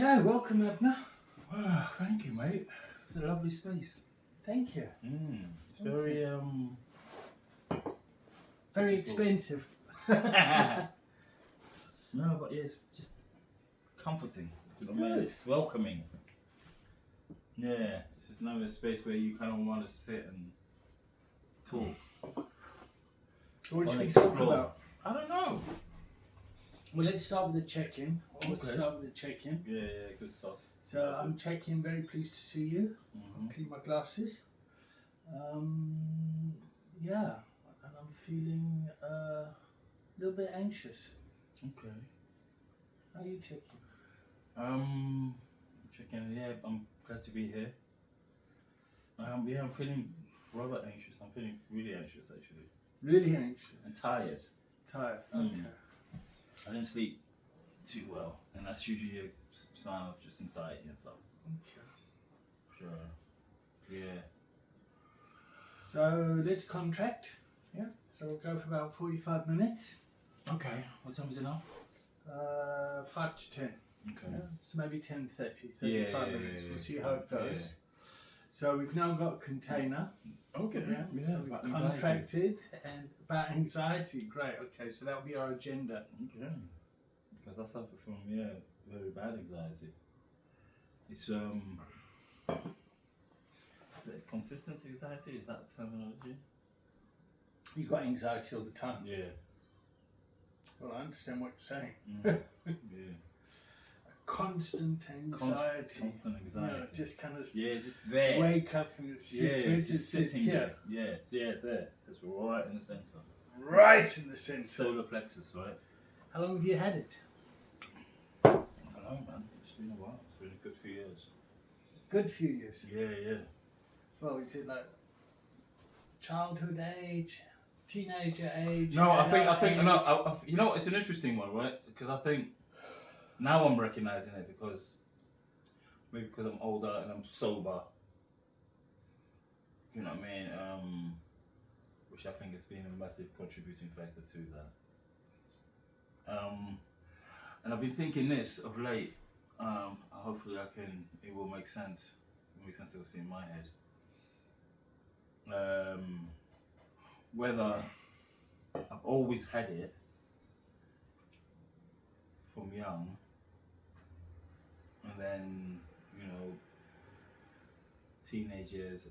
Okay, welcome, Abner. Wow, thank you, mate. It's a lovely space. Thank you. It's very Very expensive. No, but yeah, it's just comforting. You know what I mean? Good. It's welcoming. Yeah, it's just another space where you kind of want to sit and talk. What should we explore. talk about? I don't know. Well, let's start with the check-in. Let's Okay. start with the check-in. Yeah, good stuff. So I'm checking. Very pleased to see you. Clean my glasses. Yeah, and I'm feeling a little bit anxious. Okay. How are you checking? Checking. Yeah, I'm glad to be here. Yeah, I'm feeling rather anxious. I'm feeling really anxious actually. Really anxious. And tired. Tired. Okay. I didn't sleep too well, and that's usually a sign of just anxiety and stuff. Okay. Sure. Yeah. So let's contract. Yeah. So we'll go for about 45 minutes. Okay. What time is it now? 5 to 10. Okay. Yeah, so maybe 10:30, 35 Yeah, minutes. yeah, We'll see how it goes. yeah. So we've now got a container. Okay. Yeah. So we've about anxiety. contracted and about anxiety. Great. Okay. So that'll be our agenda. Okay. Because I suffer from very bad anxiety. It's consistent anxiety. Is that terminology? You've got anxiety all the time. Yeah. Well, I understand what you're saying. Yeah. Constant anxiety. Constant anxiety. You know, just kind of Yeah, it's just there. wake up and sit. Yeah, Where it's does it just sit sitting here? there. Yeah, there. It's right in the center. Right in the centre. Solar plexus, right? How long have you had it? I don't know, man. It's been a while. It's been a good few years. Good few years. Yeah. Well, is it like childhood age, teenager age? No, I think age? no. You know, it's an interesting one, right? Because I think now I'm recognizing it because maybe because I'm older and I'm sober. You know what I mean? Which I think has been a massive contributing factor to that. And I've been thinking this of late. Hopefully, it will make sense. It will make sense. It will see in my head. Whether I've always had it from young, and then teenage years,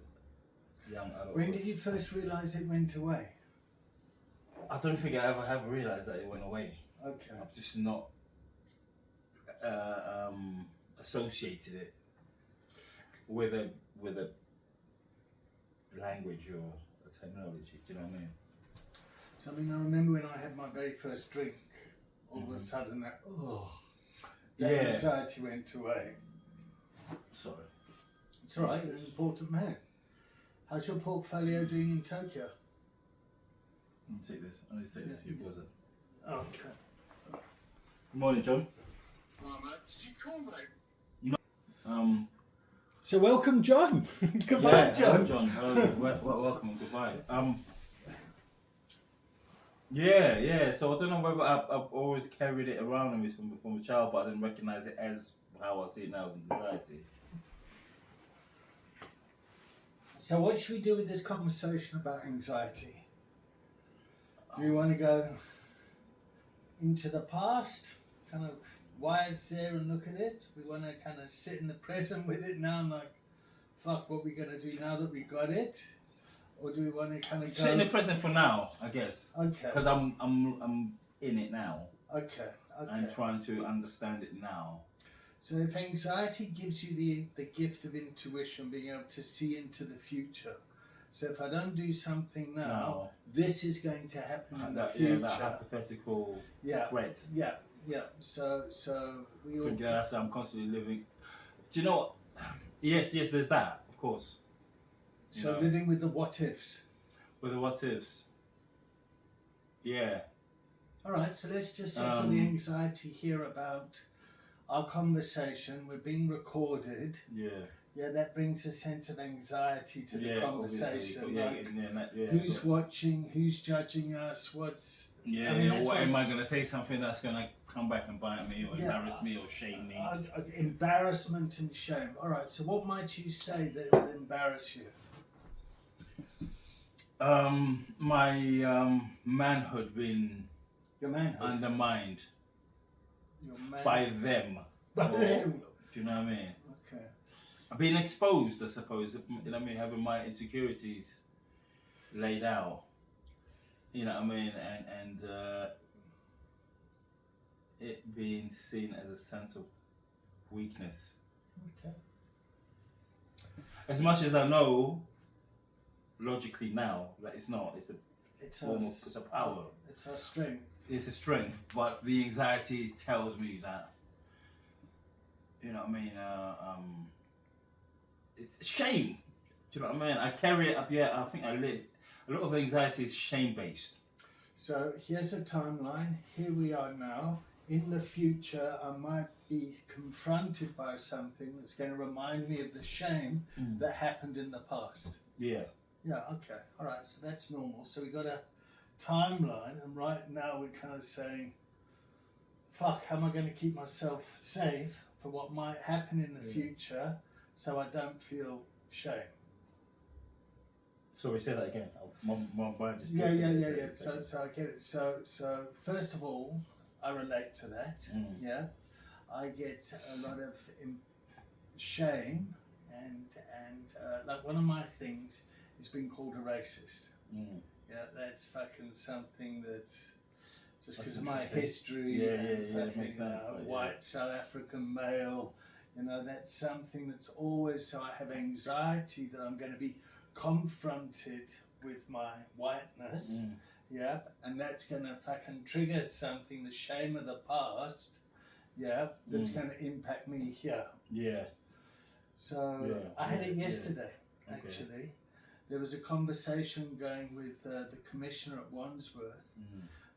young adult. When did you first realise it went away? I don't think I ever have realised that it went away. Okay. I've just not associated it with a language or a terminology. Do you know what I mean? So I remember when I had my very first drink, all of a sudden the anxiety went away. Sorry. It's all right, you're an important man. How's your portfolio doing in Tokyo? I'll take this. I'll take this. You was it? Okay. Good morning, John. So welcome, John. Goodbye, Yeah, John. John. Hello. Welcome and goodbye. Yeah. So I don't know whether I've always carried it around with me from a child, but I didn't recognize it as how I see it now as anxiety. So what should we do with this conversation about anxiety? Do you want to go into the past, kind of why it's there and look at it? We want to kind of sit in the present with it now and like, fuck, what we going to do now that we got it? Or do we want to kind of go... Sit in the present for now, I guess. Okay. Because I'm in it now. Okay. And trying to understand it now. So if anxiety gives you the gift of intuition, being able to see into the future. So if I don't do something now, this is going to happen in the future. Yeah, that hypothetical threat. Yeah. So we all... Yeah, that's how I'm constantly living. Do you know what? Yes, there's that, of course. So living with the what ifs. With the what ifs. Yeah. All right, so let's just settle the anxiety here about our conversation. We're being recorded. Yeah. Yeah, that brings a sense of anxiety to the conversation. Obviously. Who's watching? Who's judging us? What's Yeah, I mean, what am I gonna say something that's gonna come back and bite me or embarrass me or shame me? Embarrassment and shame. All right. So, what might you say that would embarrass you? My manhood being Your manhood. undermined Your man. by them. By Or, them. do you know what I mean? Okay. Being exposed, I suppose. You know what I mean? Having my insecurities laid out. You know what I mean? And it being seen as a sense of weakness. Okay. As much as I know, logically now, that it's not. It's a form of it's a power. It's our strength. It's a strength, but the anxiety tells me that. You know what I mean? It's shame. Do you know what I mean? I carry it up. Yeah, I think I live. A lot of anxiety is shame based. So here's a timeline. Here we are now. In the future, I might be confronted by something that's going to remind me of the shame that happened in the past. Yeah. Yeah, okay. All right, so that's normal. So we got a timeline, and right now we're kind of saying, fuck, how am I going to keep myself safe for what might happen in the future so I don't feel shame? Sorry, say that again. My mind just... Yeah. So I get it. So first of all, I relate to that. Yeah, I get a lot of shame, and like one of my things is being called a racist. Yeah, that's fucking something that's just because of my history. Makes sense, white South African male. You know, that's something that's always. So I have anxiety that I'm going to be confronted with my whiteness. Yeah, and that's going to fucking trigger something, the shame of the past, that's going to impact me here. Yeah. So I had it yesterday, actually. There was a conversation going with the commissioner at Wandsworth,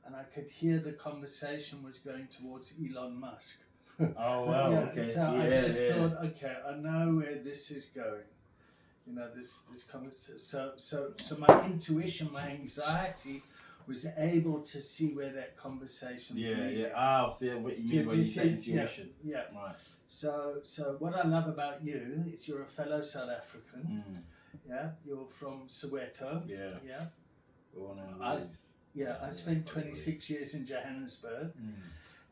and I could hear the conversation was going towards Elon Musk. Oh, wow, okay. So I just thought, okay, I know where this is going. You know, this conversation. So my intuition, my anxiety was able to see where that conversation was leading. Yeah. I'll see what you mean when you say intuition. Yeah. Right. So what I love about you is you're a fellow South African. Yeah. You're from Soweto. Yeah. I spent 26 years in Johannesburg.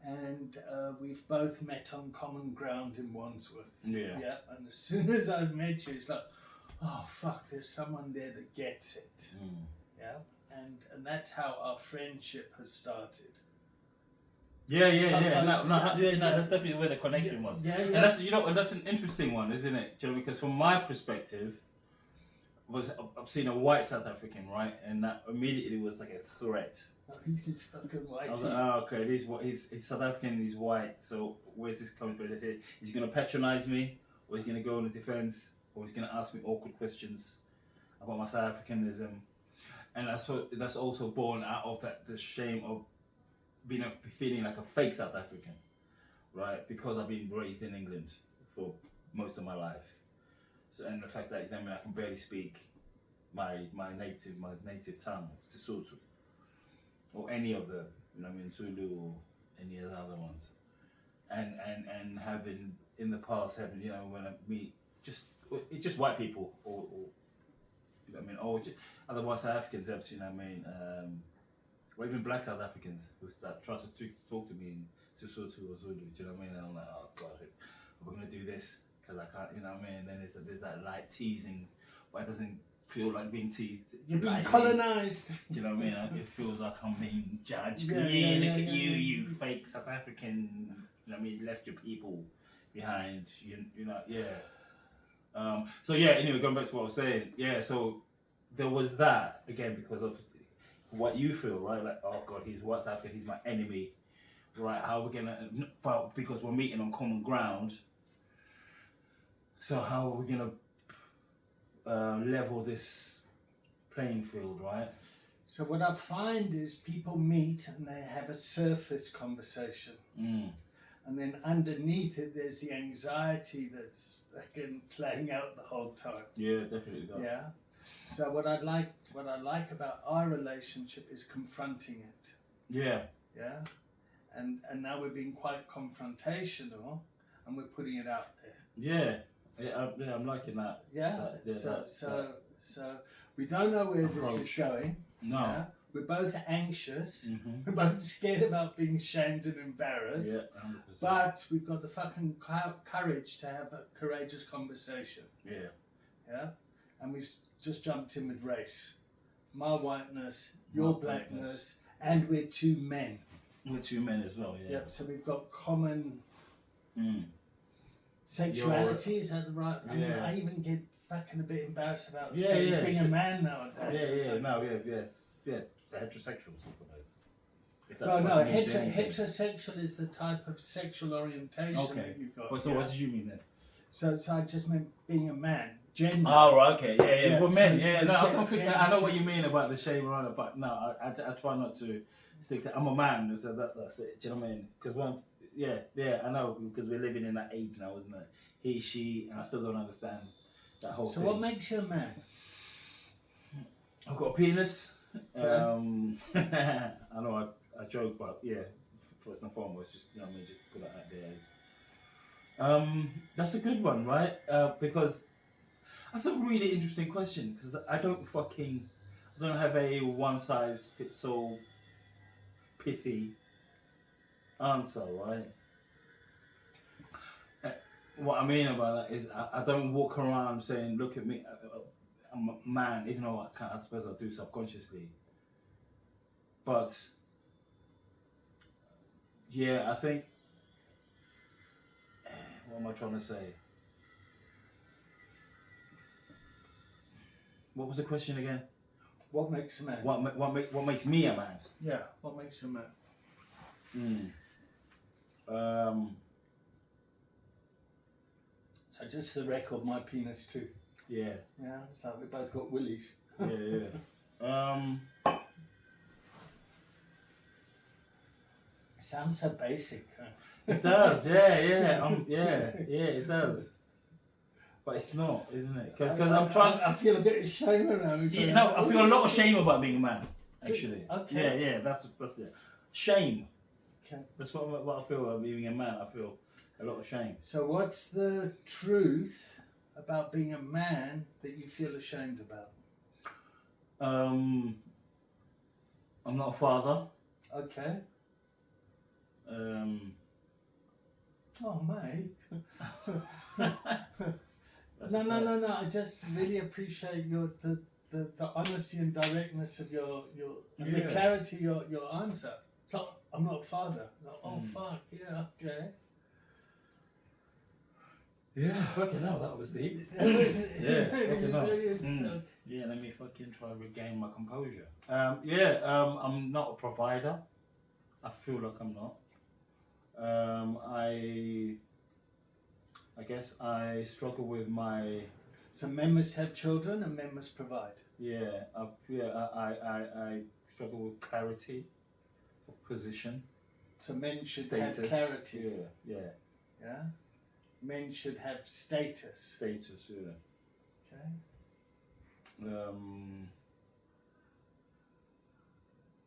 And we've both met on common ground in Wandsworth. Yeah. And as soon as I met you, it's like, oh fuck, there's someone there that gets it. Yeah. And that's how our friendship has started. That's definitely where the connection was. And that's and that's an interesting one, isn't it? You know, because from my perspective, I've seen a white South African, right, and that immediately was like a threat. Oh, he's just fucking white. I was like, oh, okay, he's South African, he's white. So where's this coming from? He's gonna patronize me, or he's gonna go on the defense, or he's gonna ask me awkward questions about my South Africanism. And that's also born out of the shame of feeling like a fake South African, right? Because I've been raised in England for most of my life. So, and the fact that I can barely speak my native tongue, Sesotho, or any of the Zulu or any of the other ones, and having in the past when I meet just white people or or just other white South Africans, or even black South Africans who try to talk to me in Sesotho or Zulu, do you know what I mean? And I'm like, oh god, we're gonna do this because I can't, And then there's that light teasing, but it doesn't feel like being teased. You're being colonised. Do you know what I mean? It feels like I'm being judged. Look at you fake South African. You left your people behind. Anyway, going back to what I was saying. So there was that again because of what you feel, right? Like, oh god, he's West African, he's my enemy, right? How are we gonna? But because we're meeting on common ground, so how are we gonna level this playing field, right? So what I find is people meet and they have a surface conversation. And then underneath it, there's the anxiety that's again playing out the whole time. Yeah, definitely does. Yeah. So what I like about our relationship is confronting it. Yeah. Yeah. And now we're being quite confrontational, and we're putting it out there. Yeah, I'm liking that. Yeah. That, So we don't know where approach. this is going. No. Yeah? We're both anxious. Mm-hmm. We're both scared about being shamed and embarrassed. Yeah, 100%. But we've got the fucking courage to have a courageous conversation. Yeah. Yeah. And we've just jumped in with race. My whiteness, your blackness, and we're two men. We're two men as well, yeah. Yep. So we've got common Mm. sexuality. Is that the right? I mean, Yeah. I even get fucking a bit embarrassed about Yeah, saying yeah. being a man nowadays. Yeah. It's heterosexuals, I suppose. If that's No, what it means, anything. heterosexual is the type of sexual orientation that you've got. Well, so what did you mean then? So I just meant being a man, gender. Oh, right, okay, yeah. Well, men, I know what gender. you mean about the shame around it, but no, I try not to stick to. I'm a man, so that's it. Do you know what I mean? Because I know, because we're living in that age now, isn't it? He, she, and I still don't understand that whole So thing. what makes you a man? I've got a penis. Okay. I know I joke, but yeah, first and foremost, just you know what I mean, just put that out there. That's a good one, right? Because that's a really interesting question. Because I don't have a one size fits all pithy answer, right? What I mean about that is I don't walk around saying, "Look at me, I'm a man," even though I suppose I do subconsciously. But yeah, I think. What am I trying to say? What was the question again? What makes a man? What makes me a man? Yeah, what makes you a man? So just for the record, my penis too. Yeah. Yeah, it's like we both got willies. Yeah. Sounds so basic. Huh? It does. Yeah. It does. But it's not, isn't it? Because I'm trying. I feel a bit of shame around me. I feel a lot of shame about being a man. Actually. Okay. Yeah. That's it. Shame. Okay. That's what I feel about being a man. I feel a lot of shame. So what's the truth about being a man that you feel ashamed about? I'm not a father. Okay. Oh, mate. No. I just really appreciate the honesty and directness of your and the clarity of your answer. It's like, I'm not a father. Like, oh, fuck. Yeah, okay. Yeah, fucking hell, that was deep. Yeah, let me fucking try to regain my composure. I'm not a provider. I feel like I'm not. I guess I struggle with my. So men must have children and men must provide. I struggle with clarity of position. So men should status. have clarity. Yeah. Men should have status. Status, yeah. Okay.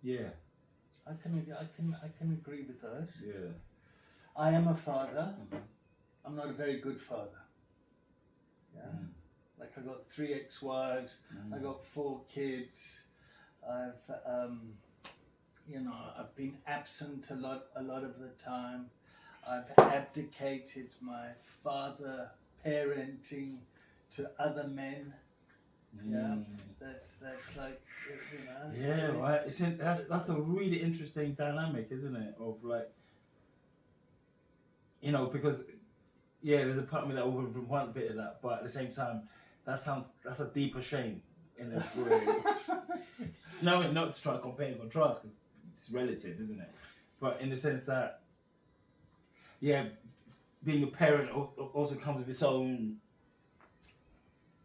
Yeah. I can agree with those. Yeah. I am a father. Mm-hmm. I'm not a very good father. Yeah. Like I got 3 ex-wives. I got 4 kids. I've been absent a lot of the time. I've abdicated my father parenting to other men. Yeah, that's like, you know. Yeah, right. That's a really interesting dynamic, isn't it? Of like, because there's a part of me that would want a bit of that, but at the same time, that's a deeper shame in a way. No, not to try to compare and contrast because it's relative, isn't it? But in the sense that, being a parent also comes with its own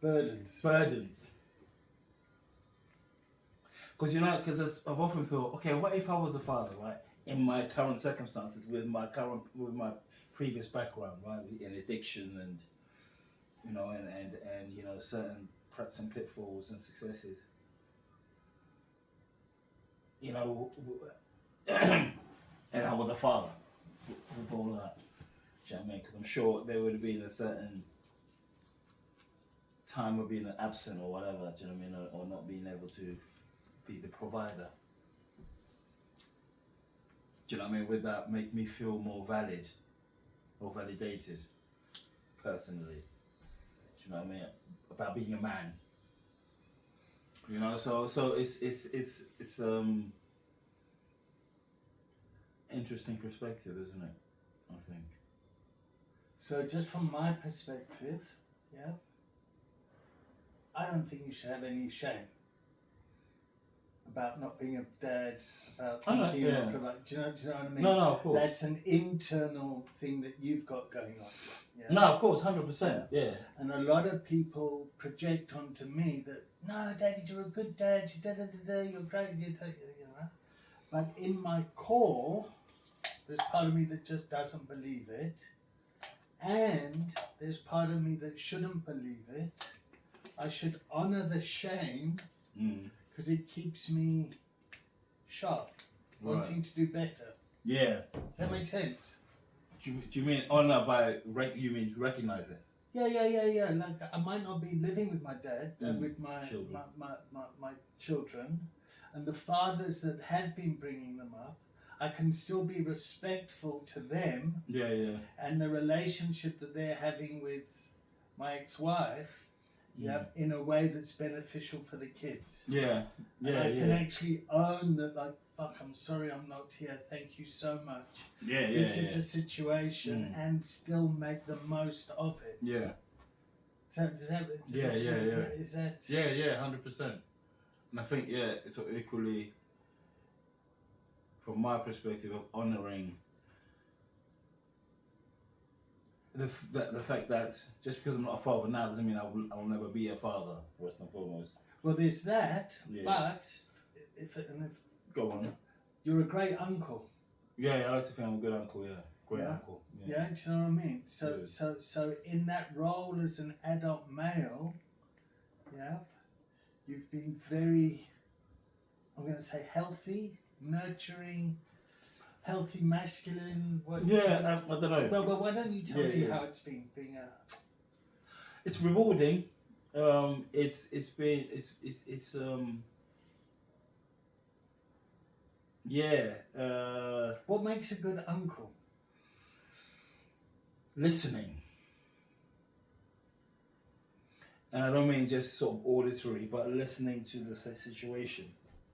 burdens. Because I've often thought, okay, what if I was a father, right? in my current circumstances, with my previous background, right, in addiction and certain preps and pitfalls and successes, and I was a father with all of that. Do you know what I mean? Because I'm sure there would have been a certain time of being absent or whatever. Do you know what I mean? Or not being able to be the provider. Do you know what I mean? Would that make me feel more valid or validated personally? Do you know what I mean? About being a man. So it's interesting perspective, isn't it? I think. So just from my perspective, yeah, I don't think you should have any shame about not being a dad, about thinking you're not providing. Do you know what I mean? No, of course. That's an internal thing that you've got going on. Yeah? No, of course, 100%. Yeah. And a lot of people project onto me that, no, David, you're a good dad, you're great, But in my core, there's part of me that just doesn't believe it. And there's part of me that shouldn't believe it. I should honor the shame because it keeps me sharp, wanting to do better. Yeah. Does that make sense? Do you mean honor by you mean recognize it? Yeah. Like I might not be living with my dad, with my children, and the fathers that have been bringing them up. I can still be respectful to them. Yeah. And the relationship that they're having with my ex-wife, in a way that's beneficial for the kids. Yeah. And I can actually own that, like, fuck, I'm sorry I'm not here. Thank you so much. This is a situation, and still make the most of it. Yeah. Is that? Yeah, 100%. And I think it's equally, from my perspective of honouring the fact that just because I'm not a father now doesn't mean I will never be a father, first and foremost. Well, there's that, but if go on, you're a great uncle. Yeah, I like to think I'm a good uncle. Yeah, great uncle. Yeah, do you know what I mean? So in that role as an adult male, you've been very, I'm going to say, healthy, nurturing, healthy masculine. I don't know. Well, why don't you tell me how it's been being a? It's rewarding. What makes a good uncle? Listening. And I don't mean just sort of auditory, but listening to the situation.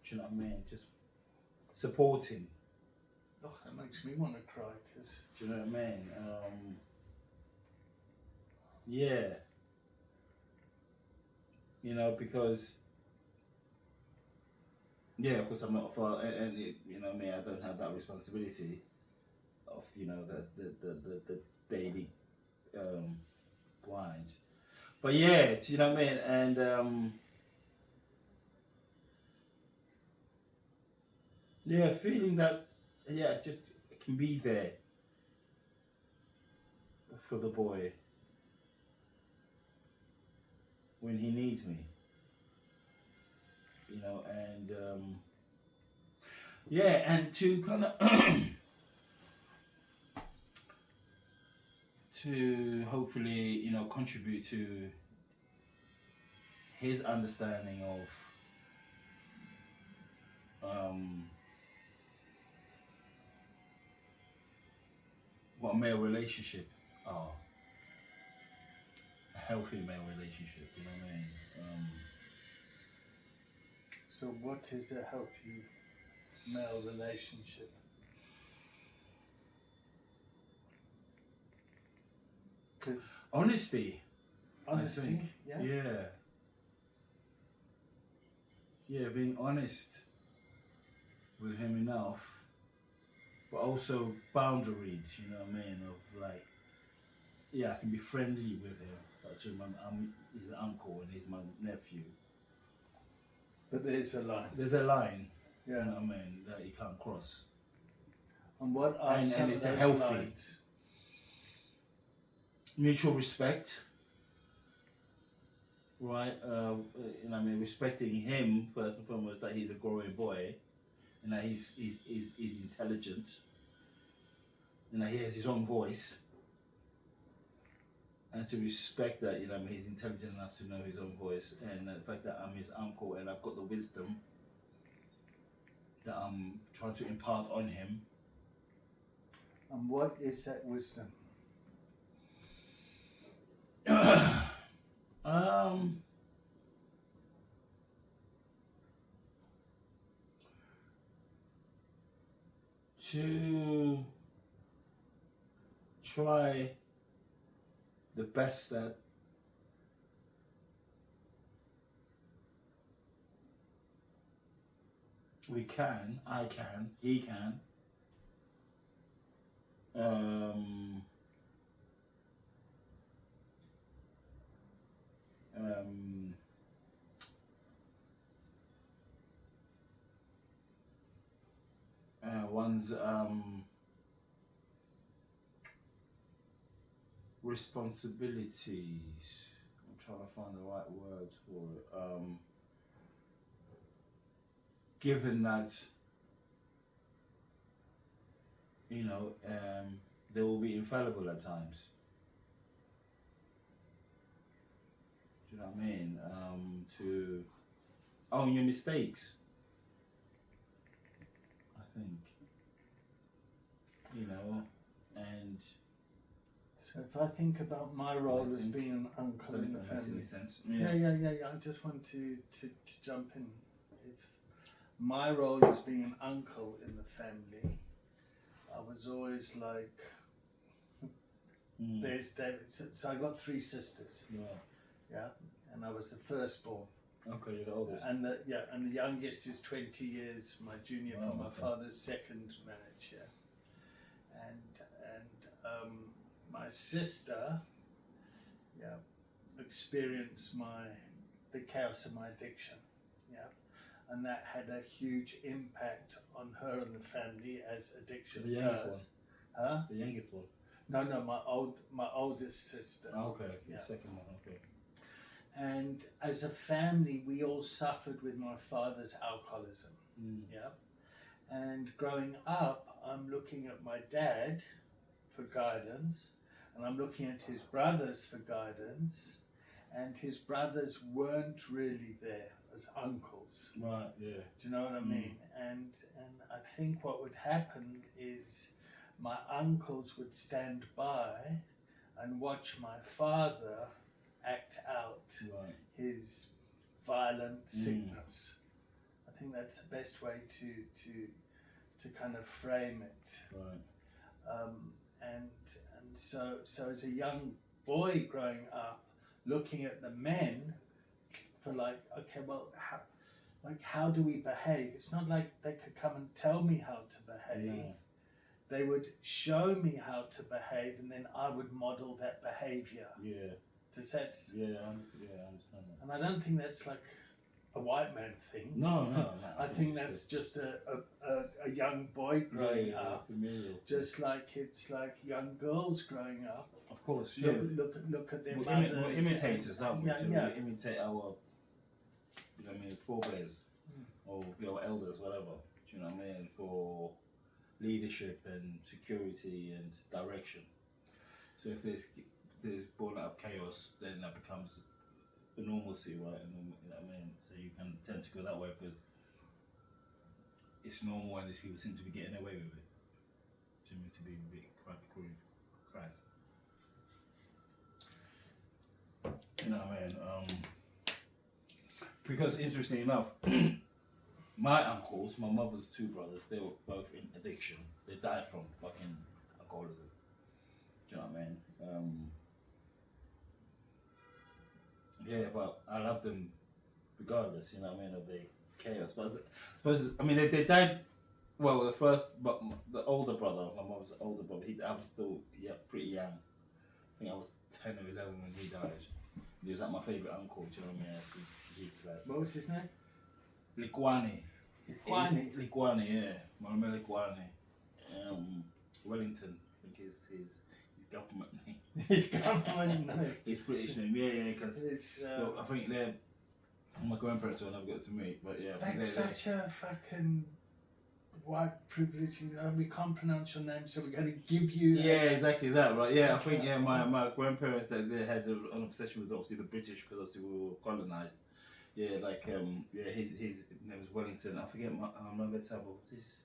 Do you know what I mean? Just supporting. Oh, that makes me want to cry. Cause... Do you know what I mean? Because... of course I'm not a father, and you know what I mean, I don't have that responsibility of, the daily grind. But do you know what I mean? And feeling that just can be there for the boy when he needs me. And to kind of to hopefully, contribute to his understanding of what male relationship are. A healthy male relationship, you know what I mean? So what is a healthy male relationship? Honesty. Honesty, Yeah, being honest with him enough, but also boundaries, you know what I mean? Of like, I can be friendly with him, but to remember, he's an uncle and he's my nephew. But there's a line. There's a line, you know what I mean, that you can't cross. And what are and some it's of a those healthy lines? mutual respect, right? You know, I mean, respecting him first and foremost, that he's a growing boy, and that he's intelligent, and that he has his own voice, and to respect that, you know, I mean, he's intelligent enough to know his own voice, and the fact that I'm his uncle and I've got the wisdom that I'm trying to impart on him. And what is that wisdom? To try the best that we can, I can, he can. One's responsibilities. I'm trying to find the right words for it. Given that, you know, they will be infallible at times. Do you know what I mean? To own your mistakes, I think. You know, and So if I think about my role as being an I uncle don't in the think that makes family. any sense. Yeah. I just want to jump in. If my role as being an uncle in the family, I was always like, there's David. So I got 3 sisters. Yeah, and I was the firstborn. Okay, you're the oldest. And the youngest is 20 years my junior from my father's second marriage. Yeah, and my sister, experienced the chaos of my addiction. Yeah, and that had a huge impact on her and the family, as addiction The youngest does. one. Huh? The youngest one. No, my oldest sister. Okay, Yeah. the second one. Okay. And as a family, we all suffered with my father's alcoholism. Yeah. And growing up, I'm looking at my dad for guidance, and I'm looking at his brothers for guidance, and his brothers weren't really there as uncles. Right. Yeah. Do you know what I mean? And I think what would happen is my uncles would stand by and watch my father act out his violent sickness. I think that's the best way to kind of frame it. Right. And so as a young boy growing up, looking at the men for like, okay, well, how do we behave? It's not like they could come and tell me how to behave. No. They would show me how to behave, and then I would model that behavior. Yeah. Does that? Yeah, I understand that. And I don't think that's like a white man thing. No. I think that's just a young boy growing up. Familial. Just like it's like young girls growing up. Of course, Look at their mothers. We're imitators, aren't we? Yeah. We imitate our, you know what I mean, forebears or your elders, whatever. Do you know what I mean? For leadership and security and direction. So if there's born out of chaos, then that becomes the normalcy, right? And you know what I mean? So you can tend to go that way because it's normal and these people seem to be getting away with it. Seem to be a bit crass. You know what I mean? Because interesting enough, my uncles, my mother's 2 brothers, they were both in addiction. They died from fucking alcoholism. Do you know what I mean? Yeah, but I love them regardless, you know what I mean, of the chaos. But I mean, they died. Well, the older brother, my mother's older brother, I was still pretty young. I think I was 10 or 11 when he died. He was like my favourite uncle, do you know what I mean? He like, what was his name? Likwani, yeah. Mama Likwani. Wellington, I think his government name. His government name. His British name, yeah, because It's, I think they're my grandparents will never get to meet, but yeah. I think that's such a fucking white privilege. We can't pronounce your name, so we're going to give you. Yeah, exactly that, right? Yeah, I That's think right. my grandparents they had an obsession with obviously the British because obviously we were colonised. Yeah, like his name was Wellington. I forget my better, but what's his?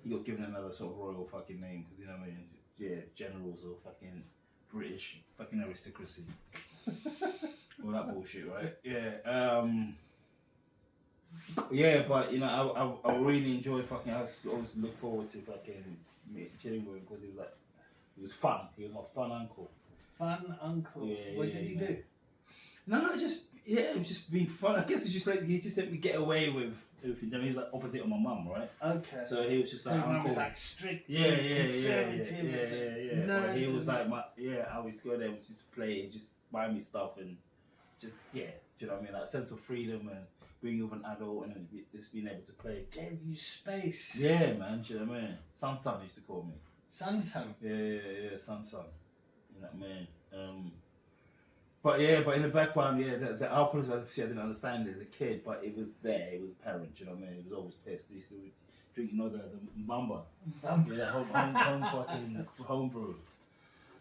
He got given another sort of royal fucking name because you know what I mean. Yeah, generals or fucking British fucking aristocracy. All that bullshit, right? Yeah. Yeah, but you know, I really enjoyed fucking. I always look forward to fucking chilling with him because he was fun. He was my fun uncle. Fun uncle. Yeah, What did he do? No, it was just being fun. I guess it's just like he just let me get away with everything. I mean, he was like opposite of my mum, right? Okay. So he was just So like your mum uncle. was like strict, Yeah. conservative. Yeah. No, But he was like I always go there just to play and just buy me stuff and just do you know what I mean? That sense of freedom and being with an adult and just being able to play. Gave you space. Yeah, man. Do you know what I mean? Son used to call me. Son. Yeah, son. You know what I mean? But in the background, the alcoholism, obviously I didn't understand it as a kid, but it was there, it was apparent, you know what I mean? He was always pissed. He used to drink, you know, the Mamba. Yeah, that home fucking home brew.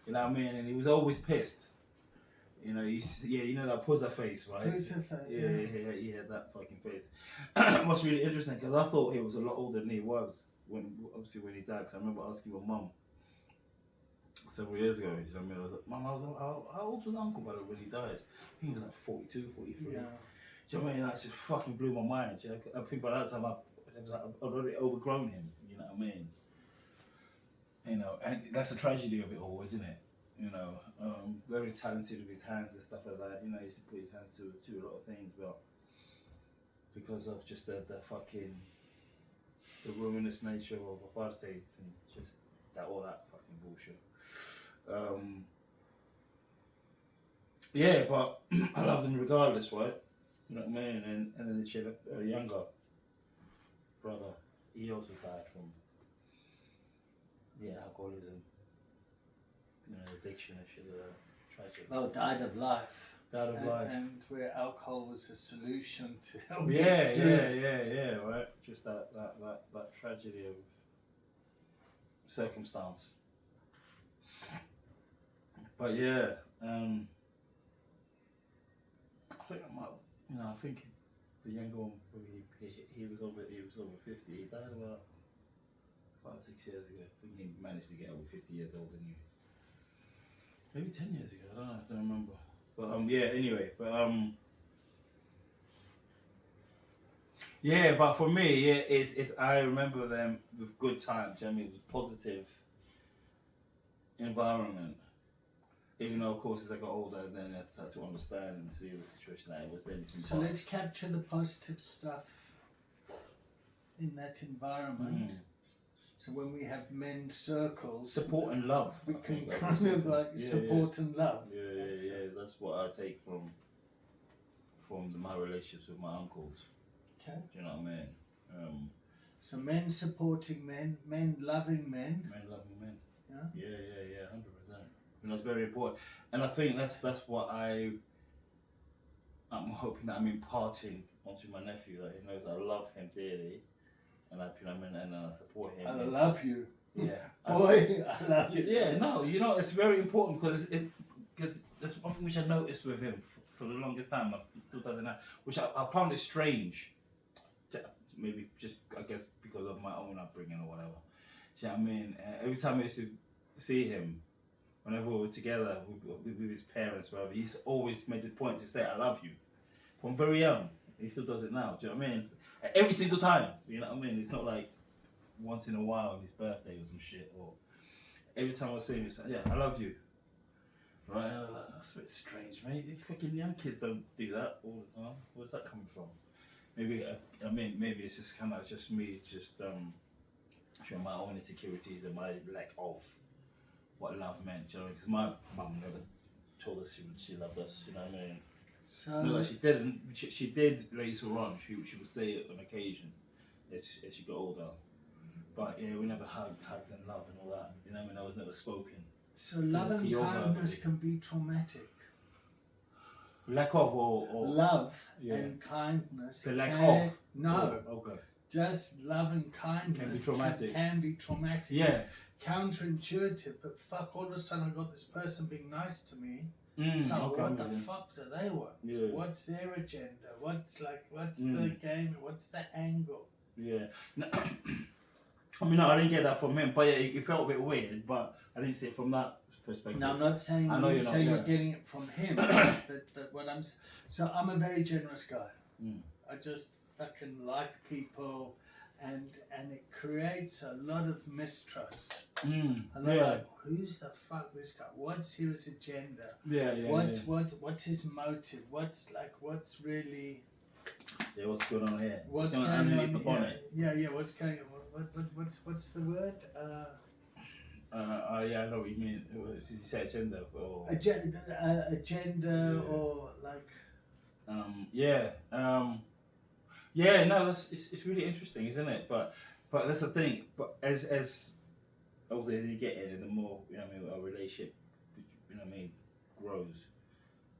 You know what I mean? And he was always pissed. You know, you know that Puzza face, right? Puzza face, yeah, he had that fucking face. What's really interesting, because I thought he was a lot older than he was when he died, because I remember asking my mum several years ago, you know what I mean? I was like, Mum, how old was Uncle by the way when he died? I think he was like 42, 43. Yeah. Do you know what I mean? That just fucking blew my mind. You know? I think by that time I'd already overgrown him, you know what I mean? You know, and that's the tragedy of it all, isn't it? You know, very talented with his hands and stuff like that. You know, he used to put his hands to a lot of things, but because of just the ruinous nature of apartheid and just all that fucking bullshit. Yeah, but I loved him regardless, right? You know what I mean? And then she had a younger brother. He also died from alcoholism, you know, addiction and shit like that. Tragic. Oh, died of life. Died of life. And where alcohol was a solution to help Yeah, get through it. right. Just that tragedy of circumstance. But yeah, I think the younger one, he was over 50. He died about 5-6 years ago. I think he managed to get over 50 years older than you. Maybe 10 years ago. I don't remember. But anyway, but for me, it's I remember them with good times. You know what I mean, with positive environment. Even though, of course, as I got older, then I started to understand and see the situation that it was anything. So let's capture the positive stuff in that environment. So when we have men's circles, support and love, we can kind of like support and love. Yeah. That's what I take from my relationships with my uncles. Okay. Do you know what I mean? So men supporting men, men loving men. Men loving men. Yeah. Yeah, 100%. And that's very important. And I think that's what I'm hoping that I'm imparting onto my nephew, that he knows that I love him dearly, and I support him. I love you. Yeah. Boy, I love you. Yeah, no, it's very important because that's one thing which I noticed with him for the longest time. He still doesn't have, which I found it strange. Maybe just I guess because of my own upbringing or whatever. Do you know what I mean? Every time I used to see him, whenever we were together with his parents, whatever, he used to always make the point to say "I love you" from very young. He still does it now. Do you know what I mean? Every single time. You know what I mean? It's not like once in a while on his birthday or some shit. Or every time I see him, he's like, "Yeah, I love you." Right? That's a bit strange, mate. These fucking young kids don't do that all the time. Where's that coming from? Maybe maybe it's just kind of just me showing my own insecurities and my lack of what love meant, you know, because my mum never told us she loved us, you know what I mean? So no, she didn't. She did later on. She would say it on occasion as she got older, But yeah, we never hugs and love and all that. You know what I mean? That was never spoken. So love and your kindness verbally. can be traumatic. Lack of or Love yeah. and kindness. The lack can, of. No. Oh, okay. Just love and kindness Can be traumatic. Can be traumatic. Yeah. It's counterintuitive, but fuck, all of a sudden I got this person being nice to me. So Okay, what the fuck do they want? Yeah. What's their agenda? What's Mm. the game? What's the angle? Yeah. No, I mean, no, I didn't get that from him, but yeah, it felt a bit weird, but I didn't see it from that perspective. No, I'm not saying I know you you're say not, you're yeah. getting it from him. that what so I'm a very generous guy. Mm. I just fucking like people, and it creates a lot of mistrust. A lot Yeah. of like, who's the fuck this guy? What's his agenda? Yeah. What's his motive? What's really Yeah, what's going on here? what's Going going underneath the on? bonnet. Yeah. What's going on? What's the word? Yeah, I know what you mean. Did you say agenda or Agenda or like. Yeah. Yeah. No, it's really interesting, isn't it? But that's the thing. But as older as you get in, and the more our relationship, grows.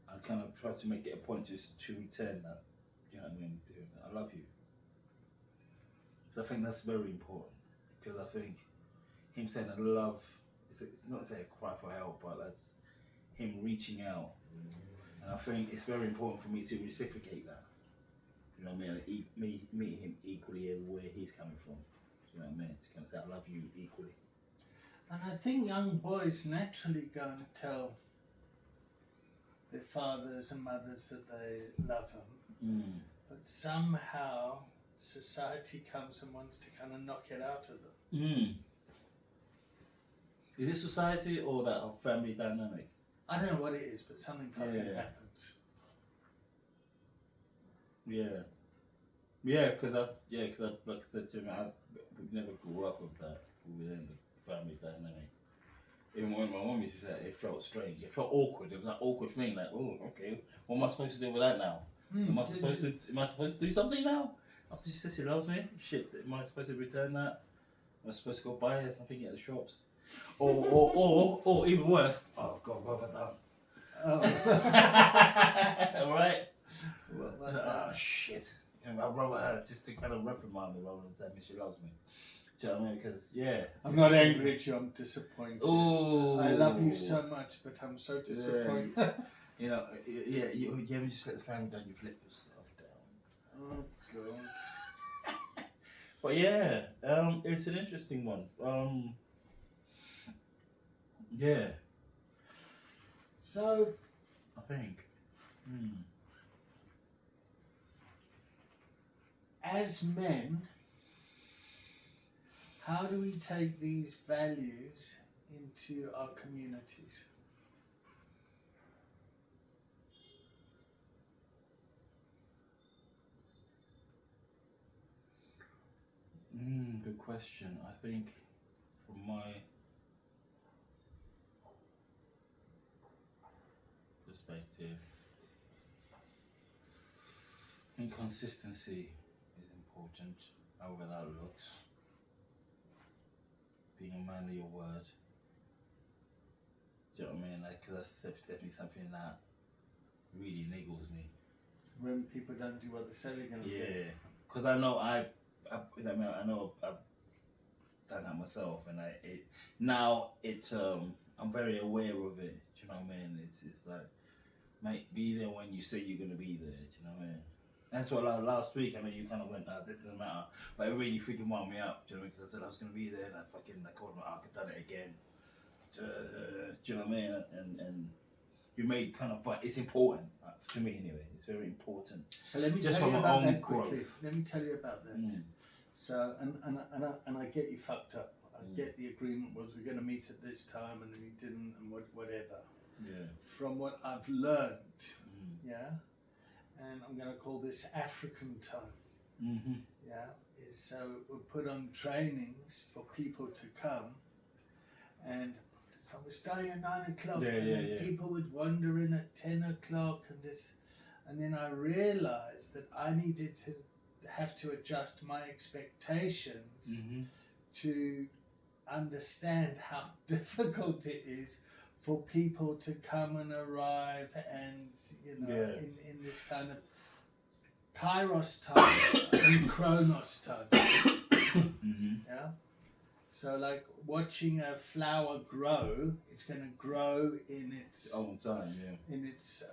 I kind of try to make it a point just to return that. I love you. So I think that's very important because I think him saying I love, it's not say a cry for help, but that's him reaching out. And I think it's very important for me to reciprocate that. You know what I mean? Meet him equally where he's coming from. You know what I mean? To kind of say I love you equally. And I think young boys naturally go and tell their fathers and mothers that they love them. But somehow society comes and wants to kind of knock it out of them. Is it society or that family dynamic? I don't know what it is, but something fucking happens. Yeah, because I like I said to him, we never grew up with that within the family dynamic. Even when my mum used to say it felt strange, it felt awkward. It was that awkward thing, like, oh, okay, what am I supposed to do with that now? Am I supposed to do something now? After she says she loves me, shit, am I supposed to return that? Am I supposed to go buy her something at the shops? Or even worse, oh God, what have I done? Oh. Alright? Well, shit. And I'd rather her just to kind of reprimand me rather than tell me she loves me. Do you know what I mean? Because, yeah. I'm not angry at you, I'm disappointed. Ooh. I love you so much, but I'm so disappointed. You ever just let the family down, you've let yourself down. Oh, God. But yeah, it's an interesting one. Yeah. So, I think. As men, how do we take these values into our communities? Good question. I think from my perspective, consistency is important, however that looks. Being a man of your word. Do you know what I mean? Because that's definitely something that really niggles me. When people don't do what they say they're going to do. Yeah, because I know I know I've done that myself, and I'm very aware of it. Do you know what I mean? It's like, mate, be there when you say you're gonna be there. Do you know what I mean? That's what last week. I mean, you kind of went, it doesn't matter, but it really freaking wound me up. Do you know what I mean? Because I said I was gonna be there, and I called him, I could done it again. Do you know what I mean? And you made kind of, but it's important to me anyway. It's very important. So let me Just tell you from my about own that quickly. growth. Let me tell you about that. So, and I get you fucked up. I get the agreement was we're going to meet at this time, and then you didn't, and whatever. Yeah. From what I've learned, yeah, and I'm going to call this African time. Yeah, is so we'll put on trainings for people to come, and so we're starting at 9 o'clock, and then people would wander in at 10 o'clock, and then I realised that I needed to have to adjust my expectations to understand how difficult it is for people to come and arrive and, in this kind of Kairos time and Chronos time. Mm-hmm. Yeah. So like watching a flower grow, it's going to grow in its own time, yeah. in its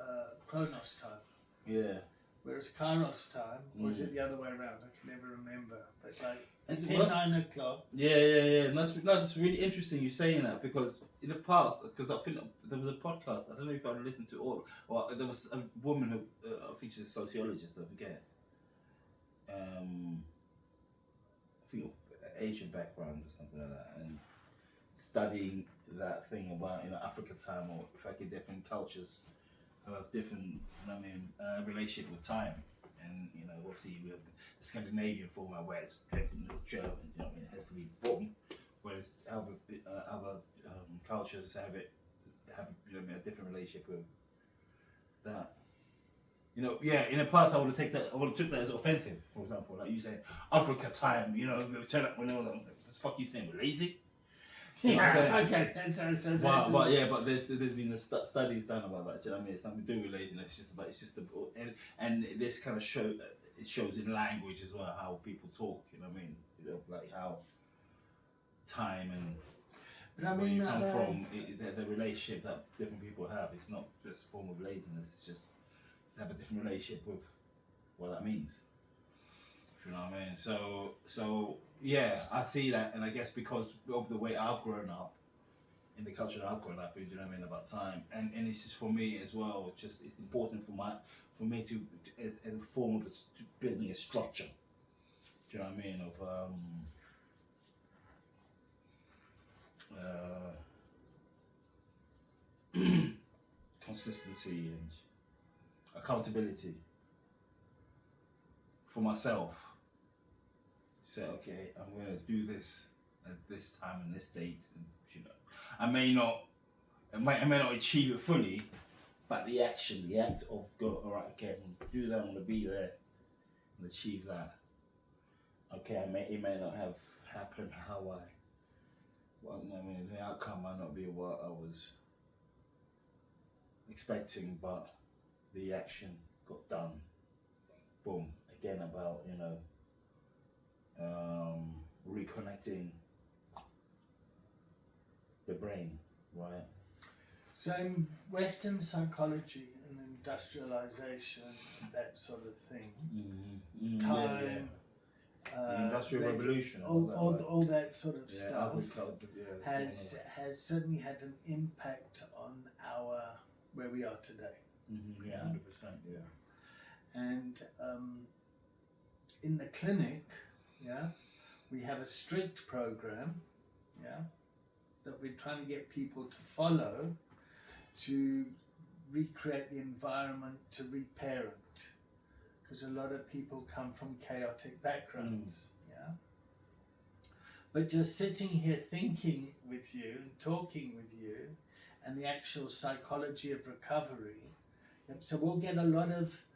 Chronos time. Yeah. Whereas Kairos time, or is it the other way around? I can never remember. But like, it's Well, 9 o'clock. Yeah. That's really interesting you saying that, because in the past, because I think there was a podcast, I don't know if I've listened to all, or there was a woman who, I think she's a sociologist, I forget. I think Asian background or something like that, and studying that thing about Africa time, or fucking different cultures have different relationship with time, and obviously we have the Scandinavian format where it's German, it has to be boom, whereas other cultures have a different relationship with that. In the past I would have took that as offensive. For example, like you saying Africa time, turn up when I was like, what the fuck you saying, we're lazy? Okay. But there's been studies done about that. Do you know what I mean? It's nothing to do with laziness. And this kind of it shows in language as well how people talk. You know what I mean? Like how time and where you come from, the relationship that different people have. It's not just a form of laziness. It's just have a different relationship with what that means. You know what I mean? So yeah, I see that, and I guess because of the way I've grown up, in the culture that I've grown up in, do you know what I mean, about time, and it's just for me as well. It's important for me to as a form of building a structure. Do you know what I mean? Of consistency and accountability for myself. Say, okay, I'm going to do this at this time and this date, and I may not achieve it fully, but the act of go, all right, okay, I'm going to do that, I'm going to be there and achieve that. Okay, it may not have happened the outcome might not be what I was expecting, but the action got done. Boom. Again, about reconnecting the brain, right? So in Western psychology and industrialization, that sort of thing, time, the Industrial Revolution, all that sort of stuff has certainly had an impact on where we are today. 100%, yeah. And in the clinic, we have a strict program, that we're trying to get people to follow to recreate the environment to reparent, because a lot of people come from chaotic backgrounds. But just sitting here thinking with you and talking with you, and the actual psychology of recovery. So we'll get a lot of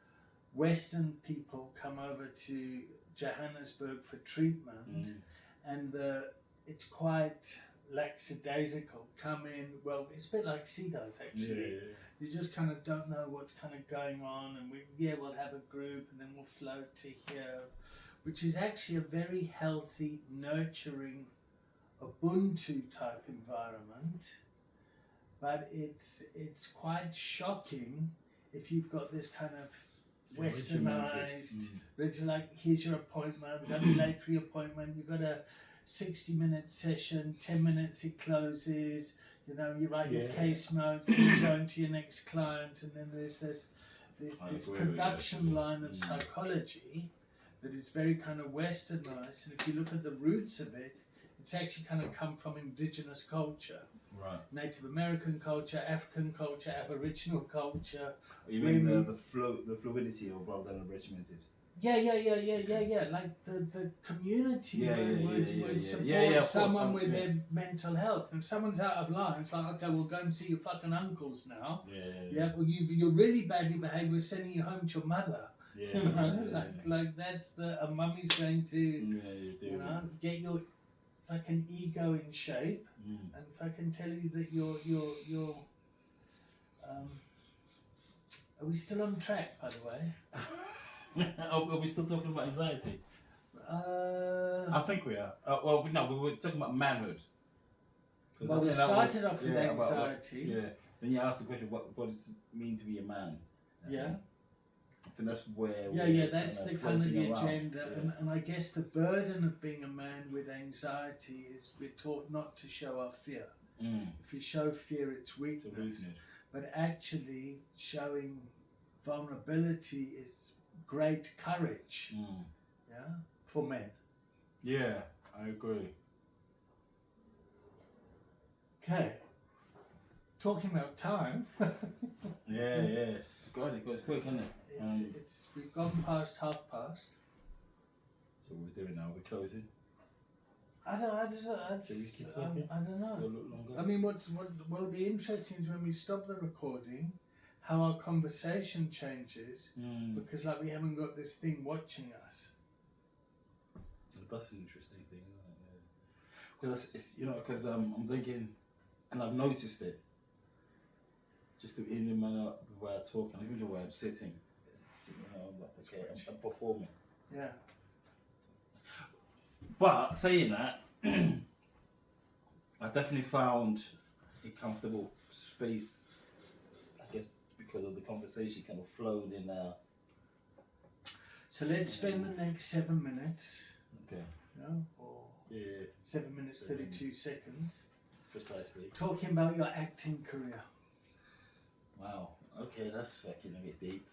Western people come over to Johannesburg for treatment, and it's quite lackadaisical. Come in, well, it's a bit like CEDARS actually. You just kind of don't know what's kind of going on, and we'll have a group, and then we'll float to here, which is actually a very healthy, nurturing, Ubuntu type environment. But it's quite shocking if you've got this kind of westernized, like, here's your appointment, don't be late for your appointment, you've got a 60-minute session, 10 minutes it closes, you write your case notes, and you go into your next client, and then there's this production line of psychology that is very kind of westernized, and if you look at the roots of it, it's actually kind of come from indigenous culture. Right. Native American culture, African culture, Aboriginal culture. You mean the fluidity of rather than regimented? Yeah. Like the community would support someone with their mental health. If someone's out of line, it's like, okay, we'll go and see your fucking uncles now. Well, you're really badly behaved. We're sending you home to your mother. Like that's a mummy's going to, get your fucking ego in shape and fucking tell you that you're are we still on track, by the way? Are we still talking about anxiety? I think we are. Well, no, we were talking about manhood. Well, we started off with anxiety. Then you asked the question, what does it mean to be a man? Yeah. I think that's where. That's the kind of the agenda, and I guess the burden of being a man with anxiety is we're taught not to show our fear. If you show fear, it's weakness. But actually, showing vulnerability is great courage. Yeah, for men. Yeah, I agree. Okay. Talking about time. yeah. God, it goes quick, isn't it? We've gone past 1/2 past. So what we're doing now, we're closing. I don't know. Should we keep talking? I don't know. A little longer? I mean, what'll be interesting is when we stop the recording, how our conversation changes, because like we haven't got this thing watching us. That's an interesting thing, isn't it? Because it's because I'm thinking, and I've noticed it. Just in the manner the way I talk and even the way I'm sitting, I'm like, okay, I'm performing. Yeah. But saying that, I definitely found a comfortable space. I guess because of the conversation kind of flowed in there. So let's spend the next 7 minutes. Okay. Or 7 minutes 32 seconds. Precisely. Talking about your acting career. Wow. Okay, that's fucking a bit deep.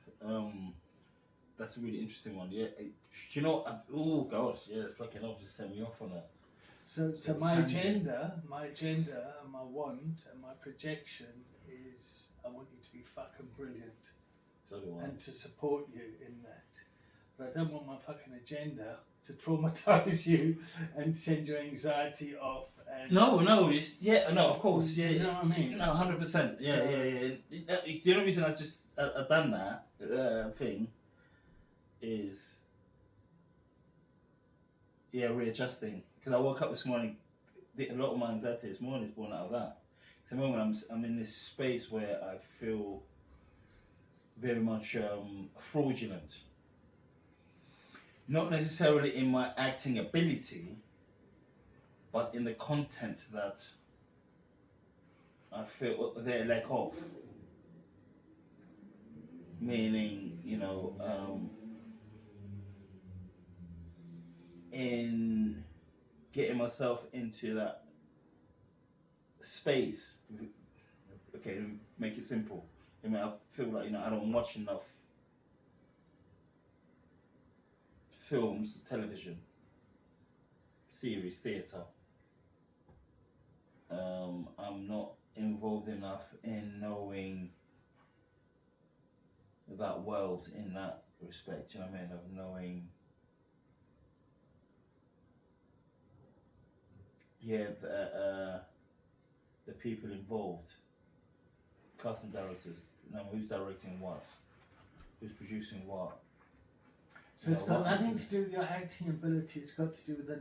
That's a really interesting one. Yeah. Do you know? Oh God. Yeah. Fucking hell, just send me off on that. So my agenda, and my want, and my projection is I want you to be fucking brilliant. So do I. And to support you in that. But I don't want my fucking agenda to traumatize you and send your anxiety off. And no, of course, yeah, you know what I mean? No, 100%, yeah. The only reason I've done that thing is, readjusting. Because I woke up this morning, a lot of my anxiety this morning is born out of that. So when I'm in this space where I feel very much fraudulent. Not necessarily in my acting ability, but in the content that I feel they're lack of. Meaning, in getting myself into that space. Okay, make it simple. I feel like I don't watch enough films, television, series, theatre. I'm not involved enough in knowing that world in that respect. You know what I mean? Of knowing, the people involved, casting directors. Who's directing what? Who's producing what? So it's got nothing to do with your acting ability. It's got to do with the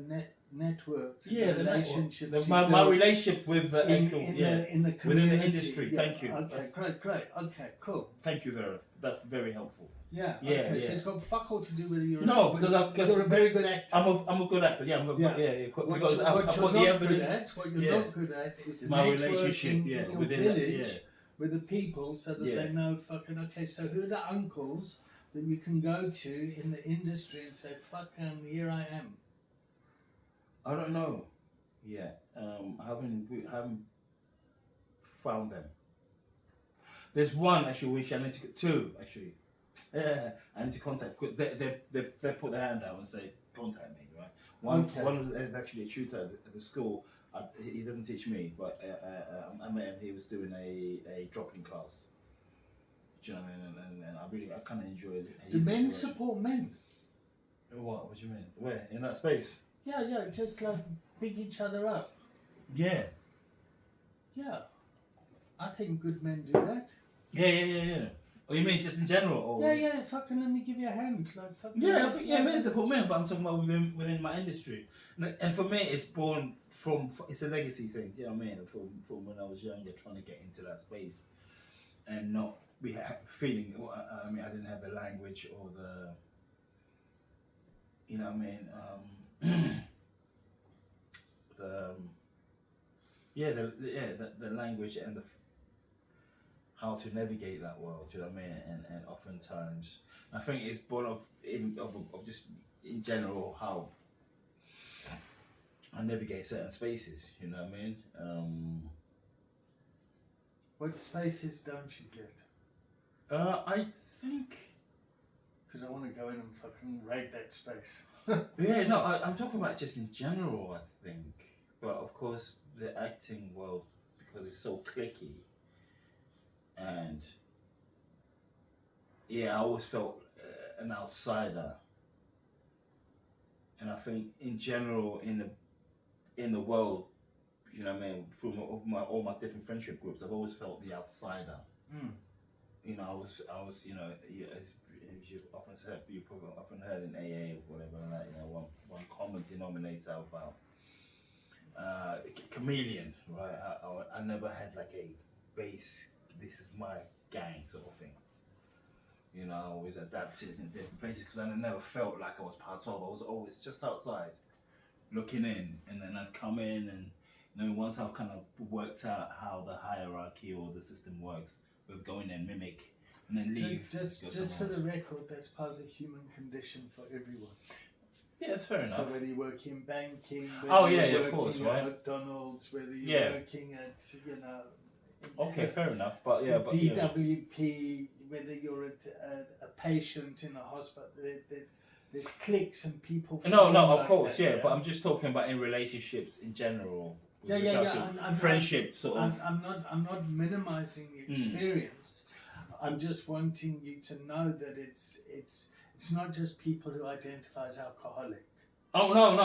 networks. Yeah, the relationships. My relationship with the actual in the community. within the industry. Yeah. Thank you. Okay, great. Okay, cool. Thank you, Vera. That's very helpful. Yeah. Yeah. Okay. So it's got fuck all to do with you. No, because you're a very good actor. I'm a good actor. Yeah. What you're not good at is my relationship. In your village with the people, so that they know fucking. Okay, so who are the uncles that you can go to in the industry and say, fucking, here I am? I don't know. Yeah. I haven't found them. There's one actually which I need to get two actually. I need to contact. They put their hand out and say contact me. Right. One is actually a tutor at the school. He doesn't teach me, but I met him. He was doing a drop-in class. Do you know what I mean? And I kind of enjoy it. Do men support men? What do you mean? Where? In that space? Yeah, just like big each other up. Yeah. Yeah. I think good men do that. Yeah. Oh, you mean just in general? Or? Yeah, fucking let me give you a hand. Like, fucking Man, support me, but I'm talking about within my industry. And for me, it's born from, it's a legacy thing, you know what I mean? From when I was younger, trying to get into that space and not be feeling, I mean, I didn't have the language or the, you know what I mean? The language and how to navigate that world, do you know what I mean? And oftentimes, I think it's born of just in general how I navigate certain spaces, you know what I mean? What spaces don't you get? I think. Because I want to go in and fucking raid that space. I'm talking about just in general, I think. But of course, the acting world, because it's so cliquey, and I always felt an outsider. And I think in general, in the world, you know what I mean, through all my different friendship groups, I've always felt the outsider. You know, I was, you know, as you've often said, you've probably often heard in AA or whatever, like, you know, one common denominator about chameleon, right? I never had like a base, this is my gang sort of thing. You know, I always adapted in different places because I never felt like I was part of. I was always just outside, looking in, and then I'd come in, and you know, once I've kind of worked out how the hierarchy or the system works, we'll go in and mimic, and then leave. Just for the record, that's part of the human condition for everyone. Yeah, that's fair enough. So whether you're working in banking, whether you're working of course, at right? McDonald's, whether you're working at, you know... Okay, fair enough, but DWP, whether you're a patient in a hospital, there's cliques and people... No, of course, but I'm just talking about in relationships in general. I'm friendship, sort of. I'm not minimizing the experience. I'm just wanting you to know that it's not just people who identify as alcoholic. Oh no!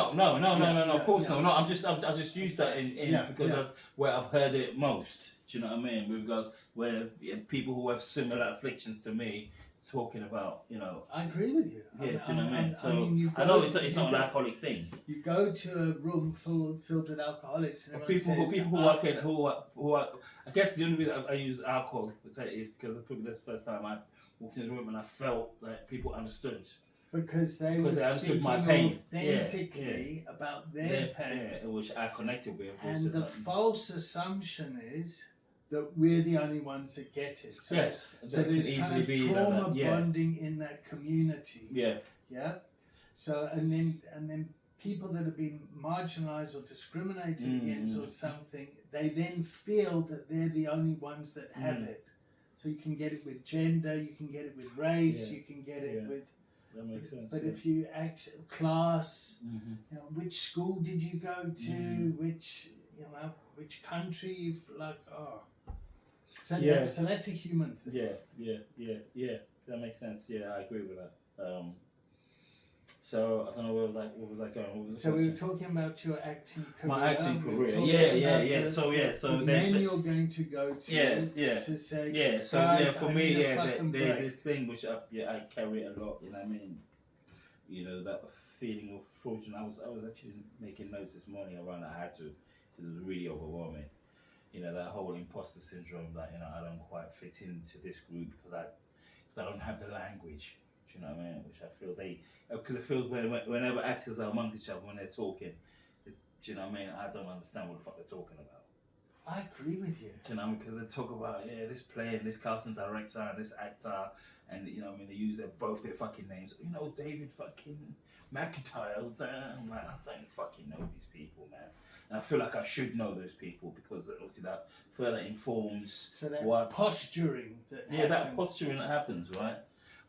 Of course no. I just used that in because that's where I've heard it most. Do you know what I mean? With regards where people who have similar afflictions to me talking about, you know. I agree with you. Yeah, do you know what I mean? So I know it's not an alcoholic thing. You go to a room filled with alcoholics, and people who are. I guess the only reason I use alcohol is because probably that's the first time I walked in the room and I felt like people understood. Because they were speaking my pain. authentically about their pain. Which I connected with. And the false assumption is that we're the only ones that get it. So, so there's kind of trauma bonding in that community. Yeah. So and then people that have been marginalised or discriminated against or something, they then feel that they're the only ones that have it. So you can get it with gender, you can get it with race, you can get it with. That makes sense. But if you class, you know, which school did you go to? Which country? So that's a human thing. Yeah. That makes sense. Yeah, I agree with that. So I don't know what was I going? So we were talking about your acting career. My acting career. Yeah. So then you're going to go to to say for me there's this thing which I carry a lot. You know what I mean? You know, that feeling of fortune. I was actually making notes this morning around that I had to because it was really overwhelming. You know, that whole imposter syndrome that, you know, I don't quite fit into this group because I don't have the language. Do you know what I mean? Which I feel because I feel whenever actors are amongst each other when they're talking, do you know what I mean? I don't understand what the fuck they're talking about. I agree with you. Do you know, because they talk about this play and this casting director and this actor, and you know what I mean, they use both their fucking names. You know, David fucking McIntyre. I'm like, I don't fucking know these people, man. And I feel like I should know those people because obviously that further informs posturing that happens. That posturing that happens, right?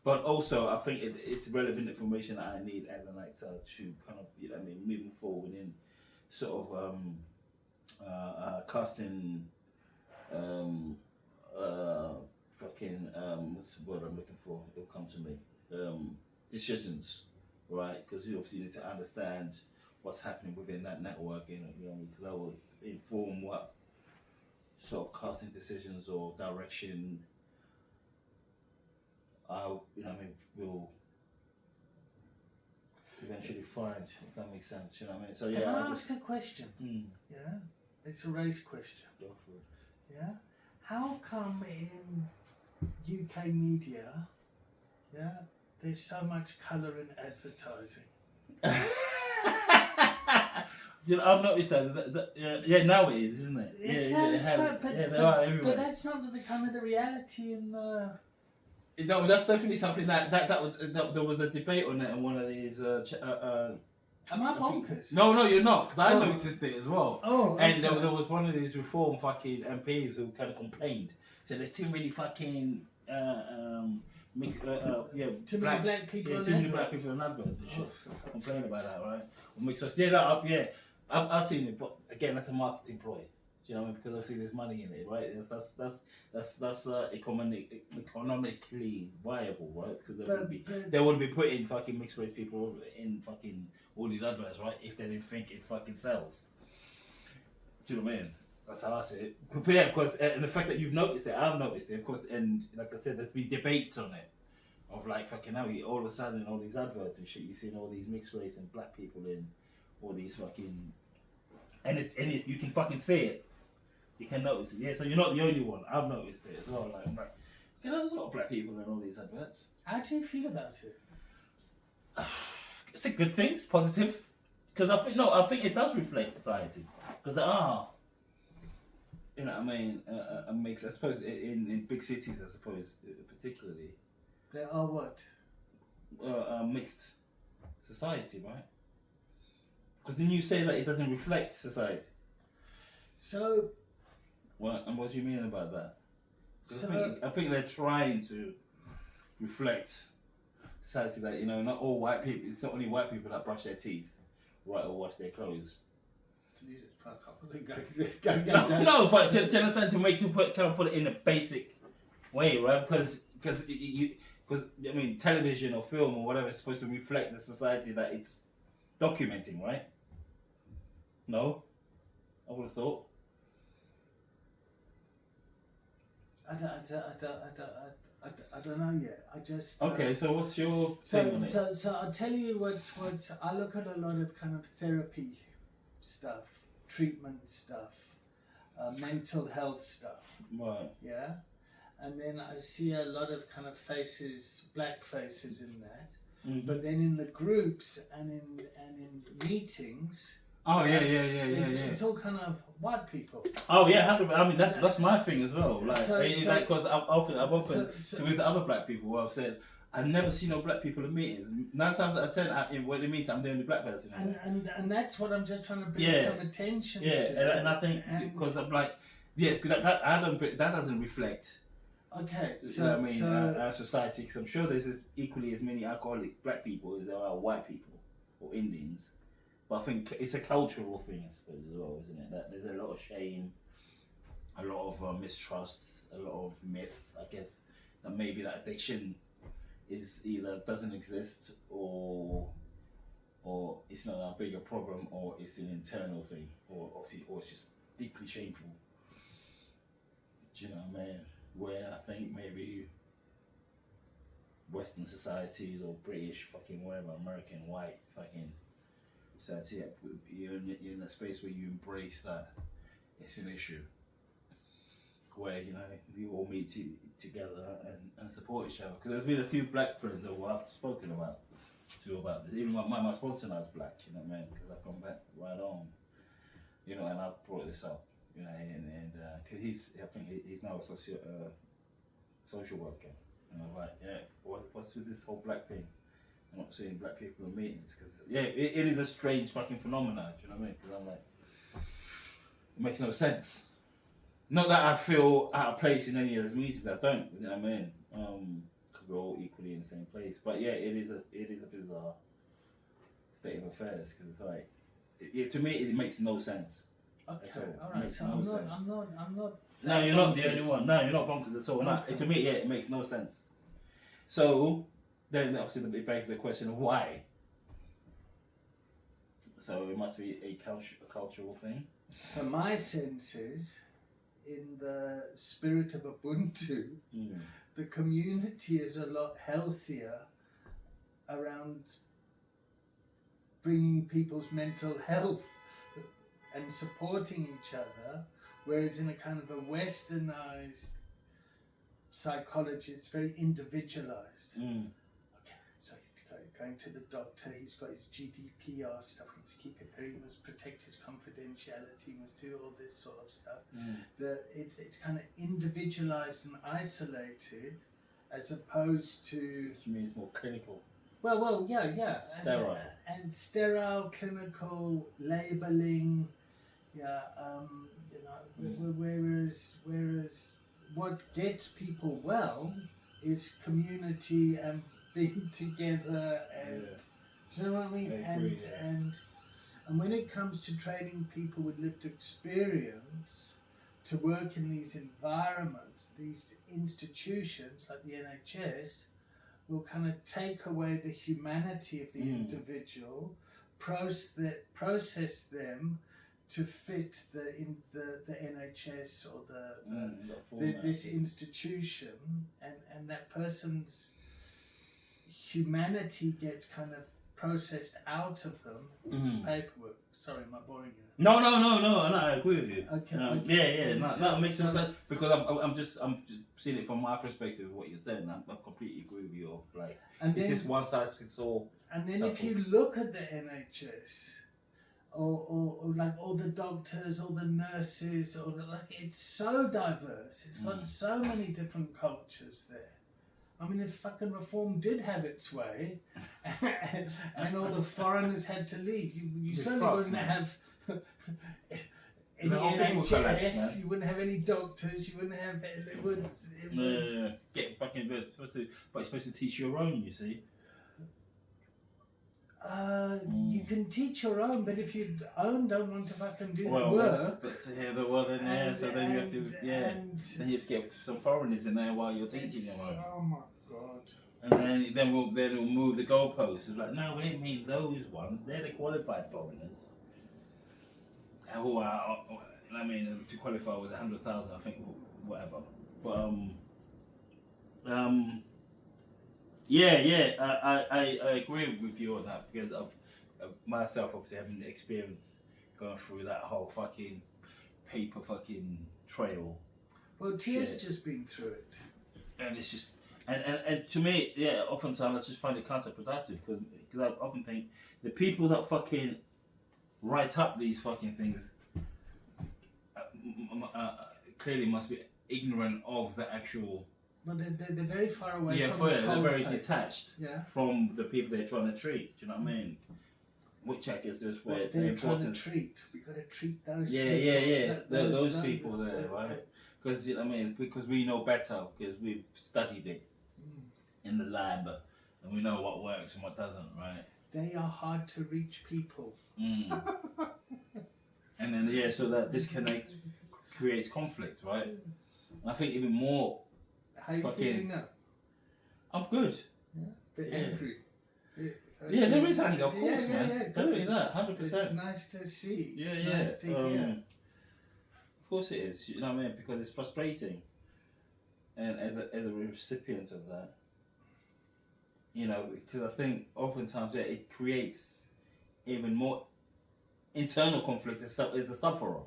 But also, I think it's relevant information that I need as an actor to kind of, you know what I mean, moving forward in sort of casting, what's the word I'm looking for? It'll come to me. Decisions, right? Because you obviously need to understand what's happening within that network, you know, because that will inform what sort of casting decisions or direction you know, what I mean, will eventually find, if that makes sense. You know what I mean? So Can yeah, I ask a question? Yeah, it's a race question. Go for it. Yeah, how come in UK media, yeah, there's so much colour in advertising? You know, I've noticed yeah, now it is, isn't it? It's They are everywhere. but that's not the kind of the reality in the. No, that's definitely something that there was a debate on it in one of these. Am I bonkers? No, you're not, because I noticed it as well. Oh, okay. And there was one of these reform fucking MPs who kind of complained. So there's too many fucking too many black people. Yeah, too many black people in adverts and shit. Complain about that, right? Or mixed race. Yeah, I've seen it, but again, that's a marketing ploy. Do you know what I mean? Because obviously there's money in it, right? That's economically viable, right? Because they wouldn't be putting fucking mixed race people in fucking all these adverts, right? If they didn't think it fucking sells. Do you know what I mean? That's how I see it. But yeah, of course, and the fact that you've noticed it, I've noticed it, of course, and like I said, there's been debates on it. Of like fucking how all of a sudden all these adverts and shit, you're seeing all these mixed race and black people in all these fucking, and you can fucking see it. You can notice it. Yeah, so you're not the only one. I've noticed it as well. Like, I'm like, you know, there's a lot of black people in all these adverts. How do you feel about it? It's a good thing. It's positive. Because I think it does reflect society. Because there are, you know what I mean, a mix. I suppose in big cities, I suppose particularly. There are what? Mixed society, right? Because didn't you say that it doesn't reflect society? So. What? And what do you mean about that? So, I think they're trying to reflect society that, you know, not all white people. It's not only white people that brush their teeth, right, or wash their clothes. No, but do you understand? To kind of put it in a basic way, right? Because I mean, television or film or whatever is supposed to reflect the society that it's documenting, right? No, I would have thought. I don't know yet. I just. Okay, so what's your take on it? So I'll tell you what's. I look at a lot of kind of therapy stuff, treatment stuff, mental health stuff. Right. Yeah. And then I see a lot of kind of faces, black faces in that. Mm-hmm. But then in the groups and in meetings. Oh yeah. It's all kind of white people. Oh yeah, 100%. I mean that's my thing as well. Like, because I've opened with other black people where I've said I've never seen no black people in meetings. 9 times out of 10, in the meeting I'm the only black person. And that's what I'm just trying to bring some attention to. Yeah, and I think because I'm like, that doesn't reflect. Okay, so you know what I mean, our society, because I'm sure there's equally as many alcoholic black people as there are white people or Indians. But I think it's a cultural thing, I suppose, as well, isn't it? That there's a lot of shame, a lot of mistrust, a lot of myth, I guess, that maybe that addiction is either doesn't exist or it's not a bigger problem, or it's an internal thing, or it's just deeply shameful. Do you know what I mean? Where I think maybe Western societies or British fucking whatever, American white fucking society, you're in a space where you embrace that it's an issue. Where, you know, you all meet together and support each other. Because there's been a few black friends that I've spoken about this. Even my sponsor now is black, you know what I mean? Because I've gone back right on, you know, and I've brought this up. You know, and cause I think he's now a social worker. And I'm like, yeah, what's with this whole black thing? I'm not seeing black people in meetings, because it is a strange fucking phenomenon. Do you know what I mean? Because I'm like, it makes no sense. Not that I feel out of place in any of those meetings. I don't. You know what I mean? Because we're all equally in the same place. But yeah, it is a bizarre state of affairs, because it's like, to me, it makes no sense. Okay, all right. So I'm not. No, you're not the only one. No, you're not bonkers at all. Okay. To me, it makes no sense. So then, obviously, it begs the question of why. So it must be a cultural thing. So my sense is, in the spirit of Ubuntu, the community is a lot healthier around bringing people's mental health and supporting each other, whereas in a kind of a westernized psychology, it's very individualized. Okay, so he's going to the doctor, he's got his GDPR stuff, he must keep it very, he must protect his confidentiality, he must do all this sort of stuff. It's kind of individualized and isolated, as opposed to... Which means more clinical. Well, yeah. Sterile. And sterile, clinical, labeling, whereas what gets people well is community and being together, and do you know what I mean? And when it comes to training people with lived experience to work in these environments, these institutions like the NHS will kind of take away the humanity of the individual, process them to fit the NHS or this institution, and that person's humanity gets kind of processed out of them into paperwork. Sorry, am I boring you? No, I agree with you. Okay. Makes sense, because I'm just seeing it from my perspective of what you're saying. I completely agree with you. Like, it's this one size fits all. And then if you look at the NHS, or like all the doctors, all the nurses, it's so diverse. It's got so many different cultures there. I mean, if fucking reform did have its way, and all the foreigners had to leave, you certainly wouldn't have any NHS. You wouldn't have any doctors. You wouldn't have. It would. Get back in bed. But you're supposed to teach your own. You see. You can teach your own, but if you don't want to fucking do the work, so then you have to, then you have to get some foreigners in there while you're teaching your own. Oh my god! And then we'll move the goalposts. It's like, no, we didn't mean those ones. They're the qualified foreigners. Who are, I mean, to qualify was 100,000, I think, whatever. But I agree with you on that, because of myself obviously having experience going through that whole fucking paper fucking trail. Well, Tia's just been through it, and it's just and to me, oftentimes I just find it counterproductive, because I often think the people that fucking write up these fucking things clearly must be ignorant of the actual. But they're very far away from the they're very detached from the people they're trying to treat. Do you know what I mean? Which I guess is where they're trying to treat. We got to treat those people. Those people there, right? Because you know what I mean, because we know better, because we've studied it in the lab, and we know what works and what doesn't, right? They are hard to reach people. And then so that disconnect creates conflict, right? And I think even more. How are you feeling now? I'm good. Bit angry. There is anger, of course, man. Good. Definitely that, 100%. It's nice to see. Nice to hear. Of course it is. You know what I mean? Because it's frustrating, and as a recipient of that, because I think oftentimes it creates even more internal conflict as the sufferer,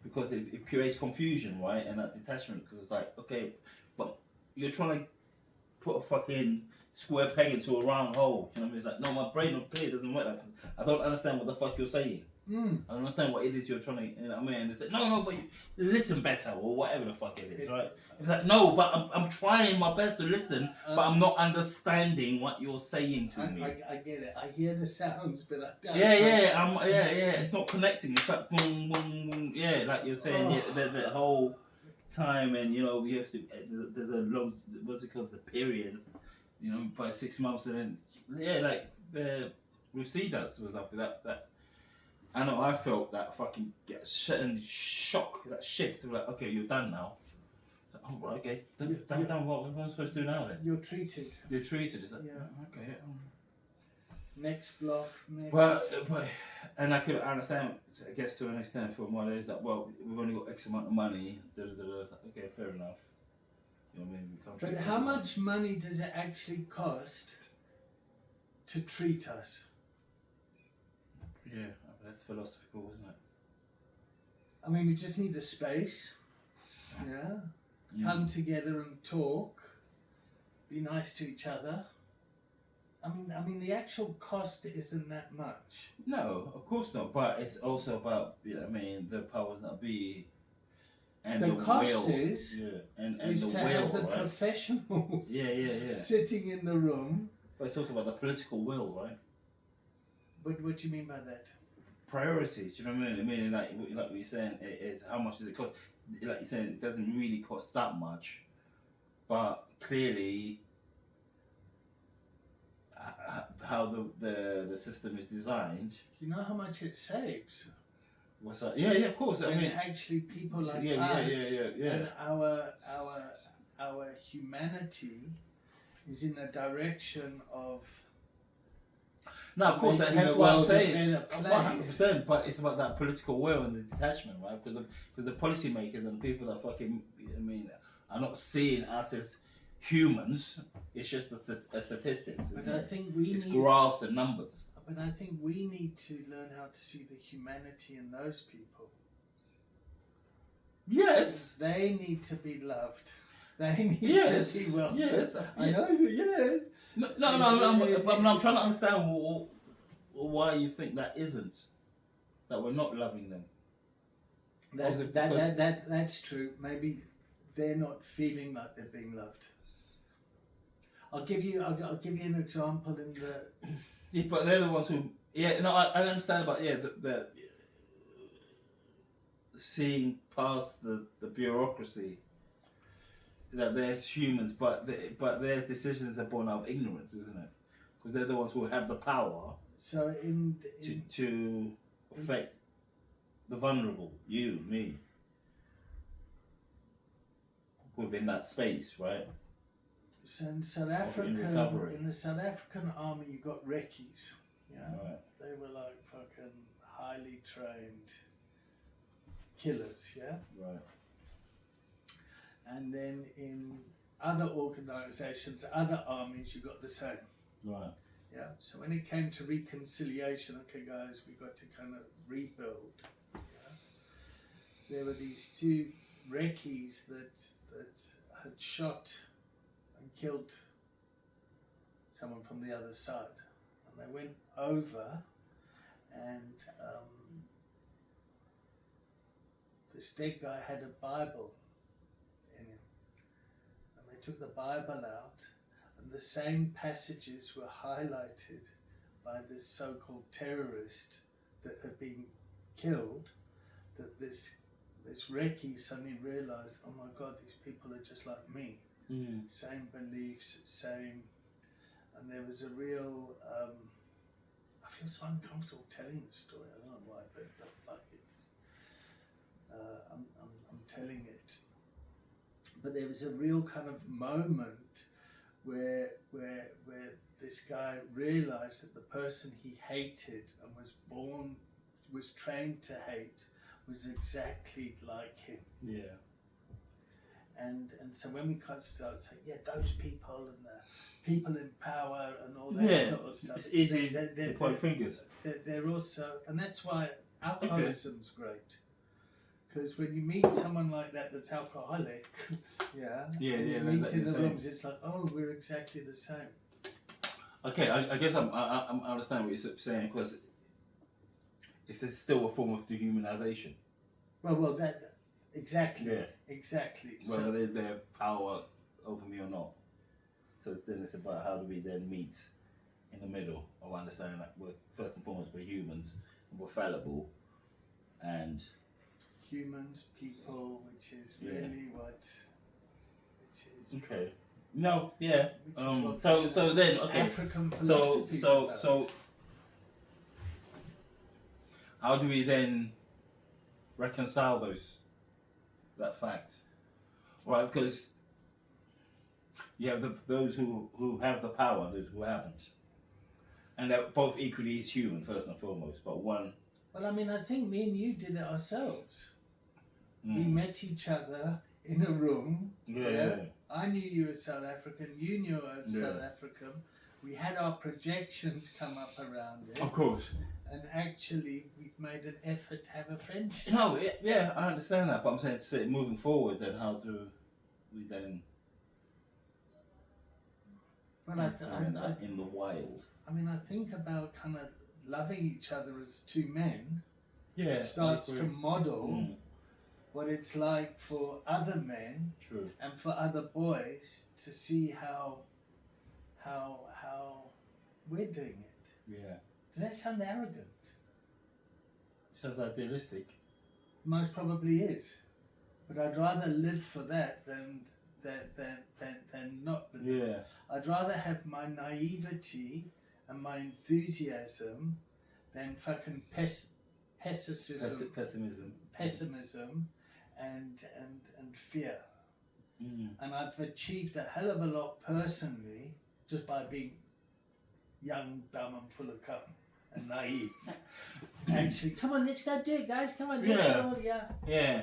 because it creates confusion, right, and that detachment. Because it's like, okay, but you're trying to put a fucking square peg into a round hole. You know what I mean? It's like, no, my brain of clear doesn't work like that. I don't understand what the fuck you're saying. I don't understand what it is you're trying to, you know what I mean? And they say, no, but you listen better, or whatever the fuck it is, right? It's like, no, but I'm trying my best to listen, but I'm not understanding what you're saying to me. I get it. I hear the sounds, but I don't. It's not connecting. It's like boom, boom, boom. Yeah, like you're saying, the whole time, and we have to. There's a long, what's it called? The period, by 6 months, and then like with CDAS was up with that. I know I felt that fucking certain shock, that shift of like, okay, you're done now. Like, oh, right, okay, done. What am I supposed to do now then? You're treated. It's like, okay. Next block. Next. But and I could understand, I guess to an extent, from what it is that, well, we've only got X amount of money. Okay, fair enough. You know what I mean? We can't But treat how everyone. much money does it actually cost to treat us? Yeah, that's philosophical, isn't it? I mean, we just need a space, yeah? Come together and talk, be nice to each other. I mean, the actual cost isn't that much. No, of course not. But it's also about, you know what I mean, the powers that be and The the cost will. is and is the to will, have the right? professionals Yeah. sitting in the room. But it's also about the political will, right? But what do you mean by that? Priorities. You know what I mean? I mean, like what you're saying, it's how much does it cost? Like you're saying, it doesn't really cost that much, but clearly, how the system is designed. You know how much it saves? What's that? Yeah, of course. I When mean, actually people like yeah, us yeah. and our humanity is in a direction of No, of course, making that's the what I'm world a saying. better place. 100%, but it's about that political will and the detachment, right? Because the policymakers and the people that fucking, I mean, are not seeing us as humans. It's just a statistics. But Isn't I it? think we It's need. graphs and numbers. But I think we need to learn how to see the humanity in those people. Yes. They need to be loved. They need Yes. to be welcomed. Yes. I know. Yeah. No. I'm trying to understand why you think that isn't. That we're not loving them. That's true. Maybe they're not feeling like they're being loved. I'll give you an example in the. Yeah, but they're the ones who. Yeah, no, I understand about the seeing past the bureaucracy. That there's humans, but their decisions are born out of ignorance, isn't it? Because they're the ones who have the power. So to affect the vulnerable, you, me, within that space, right? So in South Africa, in the South African army, you got recce's. Yeah, Right. they were like fucking highly trained killers. Yeah, Right. and then in other organisations, other armies, you got the same. Right. Yeah. So when it came to reconciliation, okay, guys, we got to kind of rebuild. Yeah? There were these two recce's that had shot and killed someone from the other side, and they went over, and this dead guy had a Bible in him, and they took the Bible out. And the same passages were highlighted by this so-called terrorist that had been killed, that this recce suddenly realized, oh my God, these people are just like me. Mm. Same beliefs, same, and there was a real, I feel so uncomfortable telling this story, I don't know why, but fuck, it's, I'm telling it. But there was a real kind of moment where this guy realized that the person he hated and was trained to hate was exactly like him. Yeah. And so when we kind of started saying, yeah, those people and the people in power and all that sort of stuff. It's easy to point fingers. They're also, and that's why alcoholism's great. Because when you meet someone like that that's alcoholic, and you meet in the rooms, it's like, oh, we're exactly the same. Okay, I guess I understand what you're saying, because it's still a form of dehumanization. Well, that exactly. Yeah. Exactly. Whether they have power over me or not. So it's about how do we then meet in the middle of understanding that we're first and foremost we're humans and we're fallible, and humans, people, which is really what, which is okay. No, yeah. So then okay. African philosophy. So how do we then reconcile that fact? Right, because you have those who have the power, those who haven't, and they're both equally as human first and foremost. But one. Well, I mean, I think me and you did it ourselves. We met each other in a room. I knew you were South African. You knew I was Yeah. South African. We had our projections come up around it. Of course. And actually, we've made an effort to have a friendship. No, yeah, I understand that, but I'm saying, moving forward, then how do we then But implement that in the wild? I mean, I think about kind of loving each other as two men. Yeah, Starts to model Mm, what it's like for other men true. and for other boys to see how we're doing it. Yeah. Does that sound arrogant? Sounds idealistic. Most probably is, but I'd rather live for that than not. Yeah. I'd rather have my naivety and my enthusiasm than fucking pessimism and fear. Mm. And I've achieved a hell of a lot personally just by being young, dumb, and full of cum and naive. Actually, come on, let's go do it, guys. Come on, let's go. Yeah. Yeah.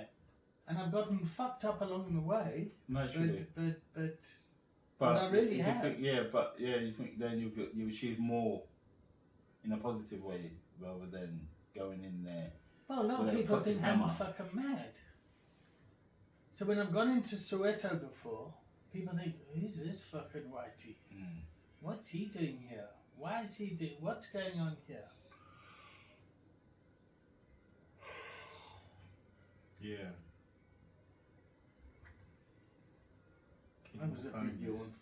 And I've gotten fucked up along the way, Naturally. but I really you have. Think, you think then you achieve more in a positive way rather than going in there. Well, a lot of with a people fucking think hammer. I'm fucking mad. So when I've gone into Soweto before, people think, who's this fucking whitey? Mm. What's he doing here? Why is he doing? What's going on here? Yeah. That was a big yawn.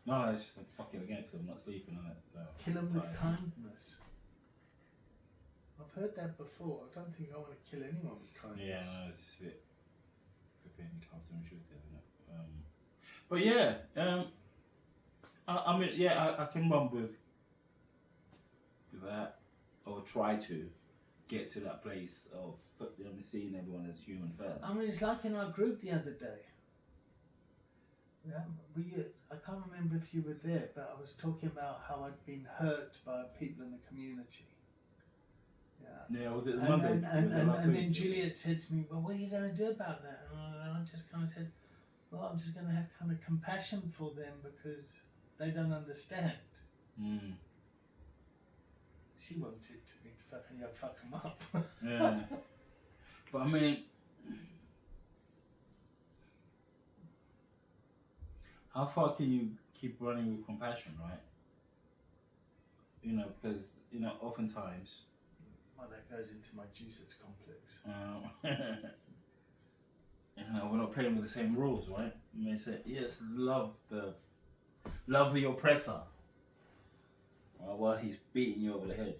No, it's just I'm fucking again because I'm not sleeping on it. So Kill him with tired. kindness. I've heard that before. I don't think I want to kill anyone with kindness. Yeah, no, it's just a bit flipping counterintuitive, isn't it? But yeah, I mean, yeah, I can run with that, or try to get to that place of seeing everyone as human first. I mean, it's like in our group the other day. Yeah, I can't remember if you were there, but I was talking about how I'd been hurt by people in the community. Yeah, was it And, Monday? and, and, Was it and, last and week? then Juliet said to me, well, what are you going to do about that? And I just kind of said, well, I'm just going to have kind of compassion for them because they don't understand. Mm. She wanted me to fuck them up. Yeah. But I mean, how far can you keep running with compassion, right? You know, because, you know, oftentimes... Well, that goes into my Jesus complex. You know, we're not playing with the same rules, right? You may say, yes, love the oppressor. While he's beating you over the head.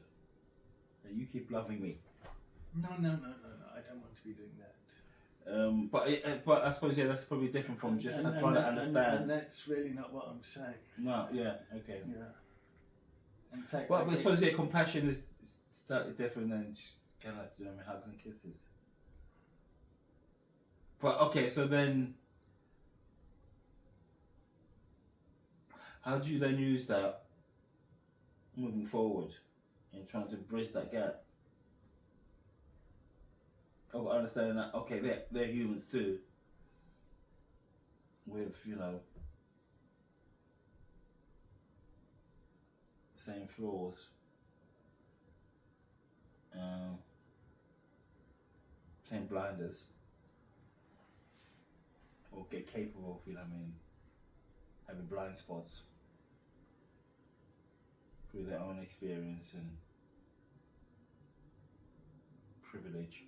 And you keep loving me. No, I don't want to be doing that. But I suppose, yeah, that's probably different from just trying to understand. And that's really not what I'm saying. No, yeah, okay. Yeah. In fact, Well, but I suppose, yeah, compassion is slightly different than just kind of, you know, hugs and kisses. But, okay, so then, how do you then use that moving forward in trying to bridge that gap? Of understanding that, okay, they're humans too, with, you know, same flaws, same blinders, or get capable of, you know what I mean, having blind spots through their own experience and privilege.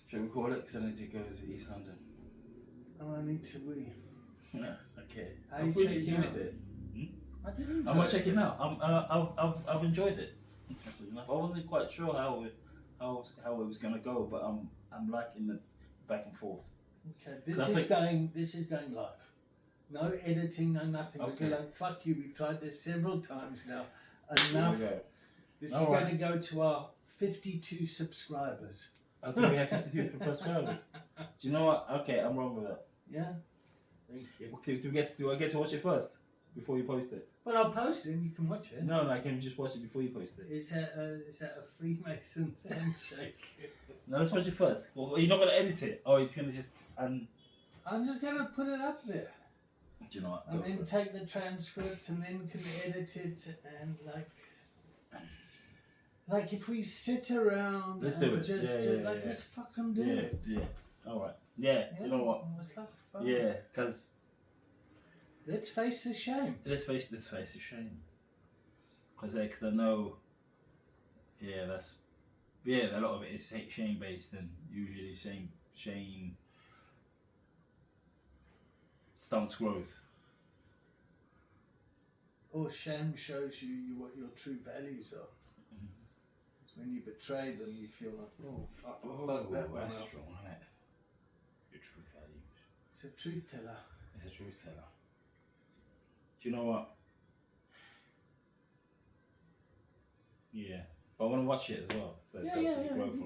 Shall we call it? Because I need to go to East London. Oh, I need to wee. Yeah, okay. How I you really checking enjoyed out? it. I did enjoy I'm not it. checking out. I've enjoyed it. Interesting enough. I wasn't quite sure how it was gonna go, but I'm liking the back and forth. Okay, this is going live. No editing, no nothing. Okay. You're like, fuck you, we've tried this several times now. There Enough. we go. This is All going right. to go to our 52 subscribers. Okay, we have 52 subscribers. Do you know what? Okay, I'm wrong with that. Yeah? Thank you. Okay, do I get to watch it first before you post it? Well, I'll post it and you can watch it. No, I can just watch it before you post it. Is that a Freemason's handshake? No, let's watch it first. Well, you're not gonna edit it. Oh, it's gonna just I'm just gonna put it up there. Do you know what? And Go then for it. take the transcript and then can edit it and like if we sit around Let's and do it. just just fucking do it. Yeah. All right. Yeah. You know what? It's like fun. Yeah, because Let's face the shame. let's face the shame. Because I know. Yeah, a lot of it is shame based, and usually shame stunts growth. Or shame shows you what your true values are. It's when you betray them, you feel like, oh, fuck that one that's up. strong, isn't it? Your true values. It's a truth teller. It's a truth teller. Do you know what? Yeah. But I want to watch it as well. So Yeah, it's yeah, obviously yeah. growth